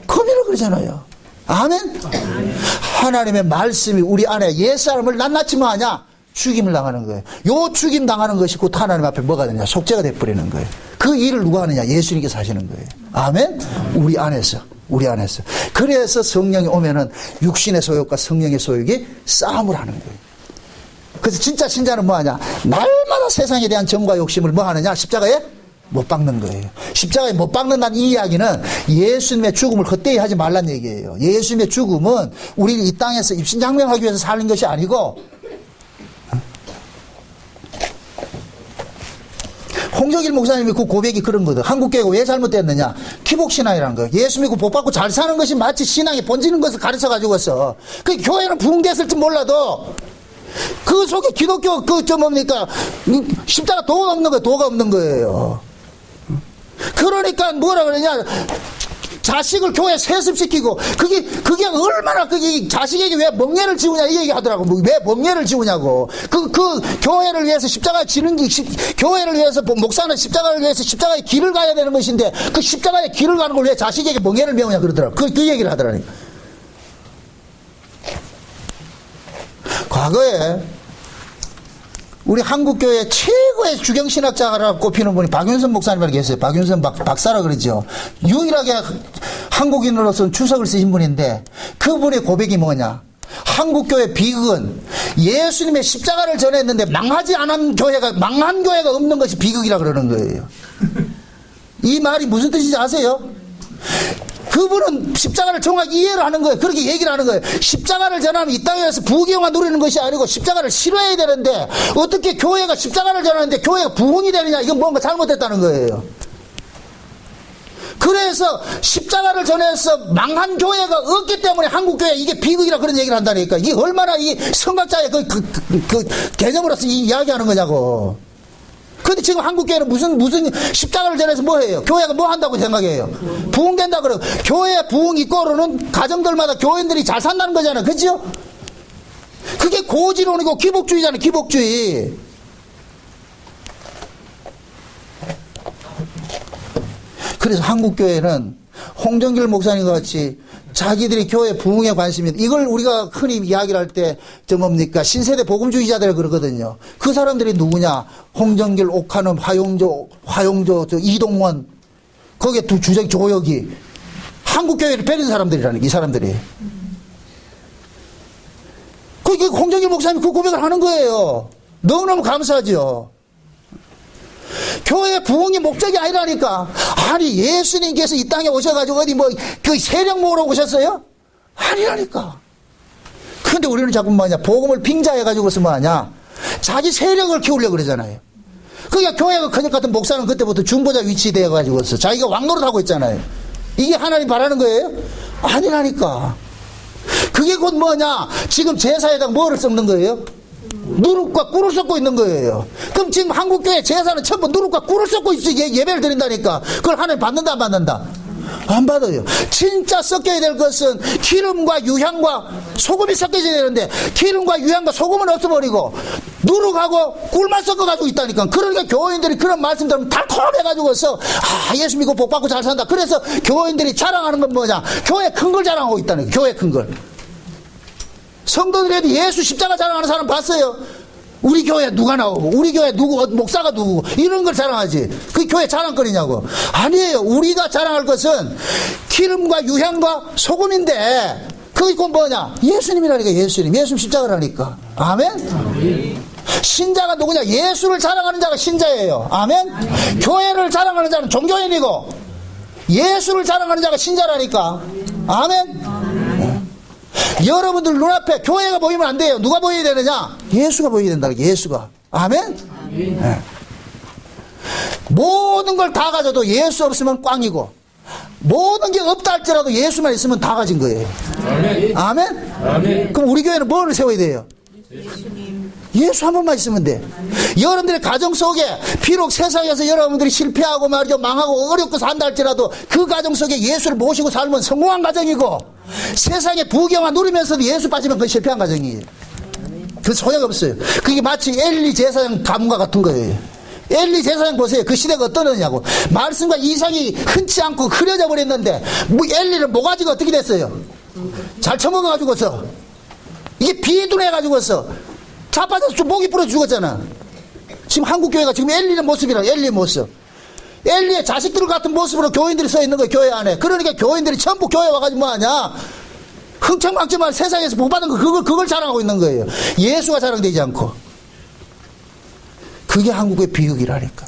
검이라고 그러잖아요. 아멘? 하나님의 말씀이 우리 안에 옛사람을 낱낱이 뭐 하냐? 죽임을 당하는 거예요. 요 죽임 당하는 것이 곧 하나님 앞에 뭐가 되냐? 속죄가 돼버리는 거예요. 그 일을 누가 하느냐? 예수님께서 하시는 거예요. 아멘? 우리 안에서. 그래서 성령이 오면은 육신의 소욕과 성령의 소욕이 싸움을 하는 거예요. 그래서 진짜 신자는 뭐하냐? 날마다 세상에 대한 정과 욕심을 뭐하느냐? 십자가에 못 박는 거예요. 십자가에 못 박는다는 이 이야기는 예수님의 죽음을 헛되이 하지 말란 얘기예요. 예수님의 죽음은 우리를 이 땅에서 입신장명하기 위해서 살린 것이 아니고, 홍정일 목사님이 그 고백이 그런 거든. 한국교회가 왜 잘못됐느냐? 기복신앙이라는 거예요. 예수 믿고 복 받고 잘 사는 것이 마치 신앙의 본질인 것을 가르쳐 가지고서, 그 교회는 부흥됐을지 몰라도 그 속에 기독교 뭡니까? 십자가 도가 없는 거예요. 도가 없는 거예요. 그러니까 뭐라 그러냐? 자식을 교회에 세습시키고, 그게 얼마나, 자식에게 왜 멍해를 지우냐, 이 얘기 하더라고. 왜 멍해를 지우냐고. 그 교회를 위해서 십자가 지는 교회를 위해서, 목사는 십자가를 위해서 십자가의 길을 가야 되는 것인데, 그 십자가의 길을 가는 걸 왜 자식에게 멍해를 메우냐, 그러더라고. 그 얘기를 하더라니. 과거에, 우리 한국교회 최고의 주경신학자라고 꼽히는 분이 박윤선 목사님이라고 계세요. 박윤선 박사라 그러죠. 유일하게 한국인으로서는 주석을 쓰신 분인데, 그분의 고백이 뭐냐? 한국교회 비극은 예수님의 십자가를 전했는데 망한 교회가 없는 것이 비극이라 그러는 거예요. 이 말이 무슨 뜻인지 아세요? 그분은 십자가를 정확히 이해를 하는 거예요. 그렇게 얘기를 하는 거예요. 십자가를 전하면 이 땅에서 부귀영화 누리는 것이 아니고 십자가를 싫어해야 되는데, 어떻게 교회가 십자가를 전하는데 교회가 부흥이 되느냐? 이건 뭔가 잘못됐다는 거예요. 그래서 십자가를 전해서 망한 교회가 없기 때문에 한국교회 이게 비극이라 그런 얘기를 한다니까. 이게 얼마나 이 성각자의 그 개념으로서 이 이야기하는 거냐고. 근데 지금 한국교회는 무슨 십자가를 전해서 뭐 해요? 교회가 뭐 한다고 생각해요? 부흥된다 그러고. 교회 부흥 이꼬르는 가정들마다 교인들이 잘 산다는 거잖아요. 그죠? 그게 고지론이고 기복주의잖아요. 기복주의. 그래서 한국교회는 홍정길 목사님과 같이 자기들이 교회 부흥에 관심이, 이걸 우리가 흔히 이야기를 할 때 뭡니까? 신세대 복음주의자들 그러거든요. 그 사람들이 누구냐? 홍정길, 옥한음, 화용조, 이동원, 거기에 두 주적 조혁이 한국교회를 베린 사람들이라는, 이 사람들이. 홍정길 목사님이 그 고백을 하는 거예요. 너무너무 감사하죠. 교회 부흥이 목적이 아니라니까. 아니, 예수님께서 이 땅에 오셔가지고 어디 그 세력 모으러 오셨어요? 아니라니까. 근데 우리는 자꾸 뭐하냐? 복음을 빙자해가지고서 뭐하냐? 자기 세력을 키우려고 그러잖아요. 그러니까 교회가 큰일 같은 목사는 그때부터 중보자 위치 되어가지고서 자기가 왕노릇 하고 있잖아요. 이게 하나님 바라는 거예요? 아니라니까. 그게 곧 뭐냐? 지금 제사에다 뭐를 섞는 거예요? 누룩과 꿀을 섞고 있는 거예요. 그럼 지금 한국교회 제사는 전부 누룩과 꿀을 섞고 있지. 예배를 드린다니까. 그걸 하나님 받는다 안 받는다? 안 받아요. 진짜 섞여야 될 것은 기름과 유향과 소금이 섞여져야 되는데, 기름과 유향과 소금은 없어버리고 누룩하고 꿀만 섞어가지고 있다니까. 그러니까 교인들이 그런 말씀 들으면 달콤해가지고서 예수 믿고 복 받고 잘 산다. 그래서 교인들이 자랑하는 건 뭐냐? 교회 큰 걸 자랑하고 있다는 거예요. 교회 큰 걸. 성도들에도 예수 십자가 자랑하는 사람 봤어요? 우리 교회 누가 나오고, 우리 교회 누구, 목사가 누구고, 이런 걸 자랑하지. 그 교회 자랑거리냐고. 아니에요. 우리가 자랑할 것은 기름과 유향과 소금인데, 그게 곧 뭐냐? 예수님이라니까, 예수님. 예수님 십자가라니까. 아멘? 신자가 누구냐? 예수를 자랑하는 자가 신자예요. 아멘? 교회를 자랑하는 자는 종교인이고, 예수를 자랑하는 자가 신자라니까. 아멘? 여러분들 눈앞에 교회가 보이면 안 돼요. 누가 보여야 되느냐? 예수가 보여야 된다. 예수가. 아멘? 네. 모든 걸 다 가져도 예수 없으면 꽝이고, 모든 게 없다 할지라도 예수만 있으면 다 가진 거예요. 아멘? 아멘? 아멘. 그럼 우리 교회는 뭐를 세워야 돼요? 예수 한 번만 있으면 돼. 여러분들의 가정 속에 비록 세상에서 여러분들이 실패하고 말이죠, 망하고 어렵고 산다 할지라도 그 가정 속에 예수를 모시고 살면 성공한 가정이고, 세상에 부귀영화 누리면서도 예수 빠지면 그건 실패한 가정이에요. 그 소용없어요. 그게 마치 엘리 제사장 가문과 같은 거예요. 엘리 제사장 보세요. 그 시대가 어떠느냐고. 말씀과 이상이 흔치 않고 흐려져 버렸는데, 엘리는 모가지가 어떻게 됐어요? 잘 처먹어가지고서, 이게 비둔해가지고서 자빠져서 목이 부러져 죽었잖아. 지금 한국교회가 지금 엘리의 모습이라, 엘리의 모습. 엘리의 자식들 같은 모습으로 교인들이 서 있는 거예요, 교회 안에. 그러니까 교인들이 전부 교회 와가지고 뭐하냐? 흥청망청만 세상에서 복받은 거, 그걸 자랑하고 있는 거예요. 예수가 자랑되지 않고. 그게 한국의 비극이라니까.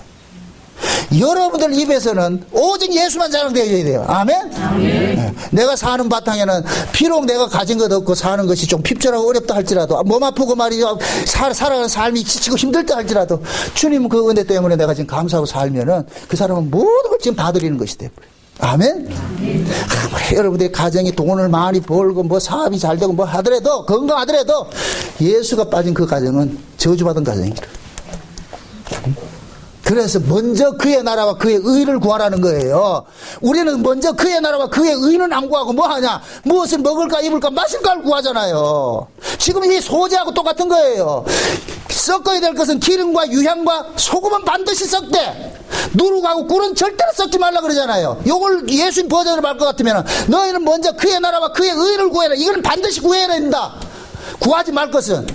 여러분들 입에서는 오직 예수만 자랑되어야 돼요. 아멘? 네. 내가 사는 바탕에는 비록 내가 가진 것 없고 사는 것이 좀 핍절하고 어렵다 할지라도, 몸 아프고 말이죠, 살아가는 삶이 지치고 힘들다 할지라도 주님 그 은혜 때문에 내가 지금 감사하고 살면은 그 사람은 모든 걸 지금 봐드리는 것이 돼버려요. 아멘? 여러분들이 가정이 돈을 많이 벌고 뭐 사업이 잘 되고 뭐 하더라도, 건강하더라도 예수가 빠진 그 가정은 저주받은 가정이라. 그래서 먼저 그의 나라와 그의 의를 구하라는 거예요. 우리는 먼저 그의 나라와 그의 의는 안 구하고 뭐 하냐? 무엇을 먹을까 입을까 마실까를 구하잖아요. 지금 이 소재하고 똑같은 거예요. 섞어야 될 것은 기름과 유향과 소금은 반드시 섞되 누룩하고 꿀은 절대로 섞지 말라 그러잖아요. 요걸 예수님 버전으로 말 것 같으면 너희는 먼저 그의 나라와 그의 의를 구해라. 이거는 반드시 구해야 된다. 구하지 말 것은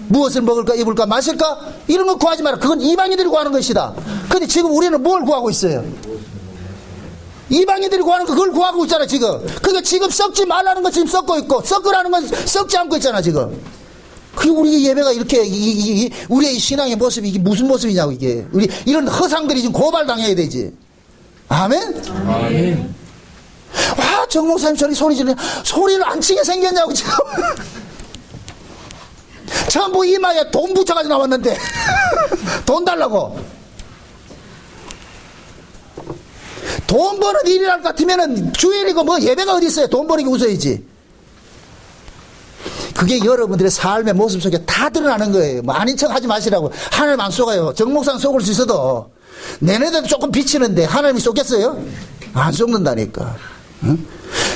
무엇을 먹을까 입을까 마실까 이런 거 구하지 마라. 그건 이방인들이 구하는 것이다. 근데 지금 우리는 뭘 구하고 있어요? 이방인들이 구하는 거 그걸 구하고 있잖아 지금. 그러니까 지금 썩지 말라는 거 지금 썩고 있고 썩으라는 건 썩지 않고 있잖아 지금. 그게 우리 예배가 이렇게 우리의 신앙의 모습이 이게 무슨 모습이냐고. 이게 우리 이런 허상들이 지금 고발당해야 되지. 아멘? 아멘. 와, 정 목사님 저리 소리 지르네. 소리를 안 치게 생겼냐고 지금. 전부 이마에 돈 붙여가지고 나왔는데 돈 달라고. 돈 버는 일이랄 것 같으면은 주일이고 뭐 예배가 어디 있어요. 돈 버는 게 웃어야지. 그게 여러분들의 삶의 모습 속에 다 드러나는 거예요. 뭐 아닌 척 하지 마시라고. 하나님 안 속아요. 정목사는 속을 수 있어도 내내도 조금 비치는데 하나님이 속겠어요? 안 속는다니까. 응?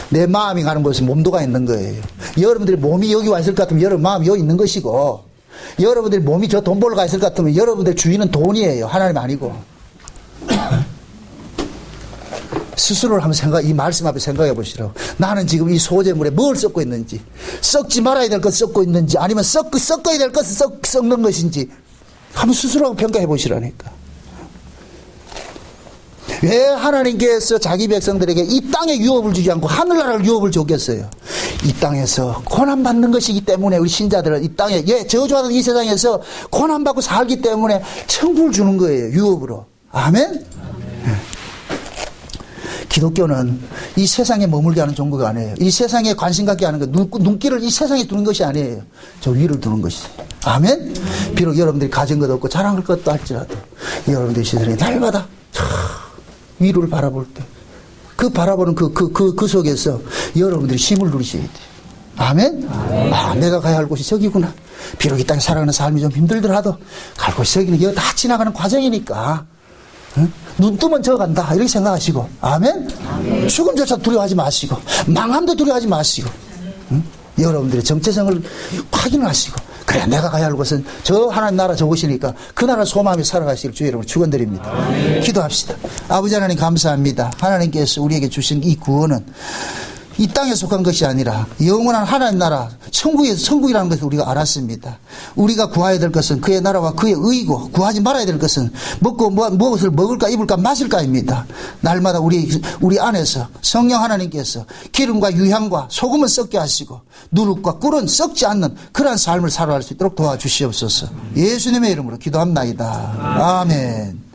내 마음이 가는 곳에 몸도가 있는 거예요. 여러분들이 몸이 여기 와 있을 것 같으면 여러분 마음이 여기 있는 것이고, 여러분들이 몸이 저 돈 벌러 가 있을 것 같으면 여러분들의 주인은 돈이에요. 하나님 아니고. 스스로를 한번 이 말씀 앞에 생각해 보시라고. 나는 지금 이 소재물에 뭘 섞고 있는지, 썩지 말아야 될 것 섞고 있는지, 아니면 섞어야 될 것을 섞는 것인지 한번 스스로 평가해 보시라니까. 왜 하나님께서 자기 백성들에게 이 땅에 유업을 주지 않고 하늘나라를 유업을 줬겠어요? 이 땅에서 고난받는 것이기 때문에 우리 신자들은 이 땅에, 저주하던 이 세상에서 고난받고 살기 때문에 천국을 주는 거예요. 유업으로. 아멘? 기독교는 이 세상에 머물게 하는 종교가 아니에요. 이 세상에 관심 갖게 하는 거, 눈길을 이 세상에 두는 것이 아니에요. 저 위를 두는 것이에요. 아멘? 비록 여러분들이 가진 것도 없고 자랑할 것도 할지라도 여러분들의 시선이 날마다 위를 바라볼 때 그 바라보는 그 속에서 여러분들이 힘을 누리셔야 돼요. 아멘? 아, 내가 가야 할 곳이 저기구나. 비록 이 땅에 살아가는 삶이 좀 힘들더라도 갈 곳이 저기는 이거 다 지나가는 과정이니까. 응? 눈 뜨면 저 간다. 이렇게 생각하시고. 아멘? 아멘. 죽음조차 두려워하지 마시고, 망함도 두려워하지 마시고, 응? 여러분들의 정체성을 확인을 하시고, 그래, 내가 가야 할 곳은 저 하나님 나라 저곳이니까 그 나라 소망이 살아가시길 주의 이름으로 축원드립니다. 아멘. 기도합시다. 아버지 하나님 감사합니다. 하나님께서 우리에게 주신 이 구원은 이 땅에 속한 것이 아니라 영원한 하나님 나라 천국이라는 것을 우리가 알았습니다. 우리가 구해야 될 것은 그의 나라와 그의 의이고, 구하지 말아야 될 것은 무엇을 먹을까 입을까 마실까입니다. 날마다 우리 안에서 성령 하나님께서 기름과 유향과 소금은 섞게 하시고 누룩과 꿀은 썩지 않는 그러한 삶을 살아갈 수 있도록 도와주시옵소서. 예수님의 이름으로 기도합나이다. 아멘.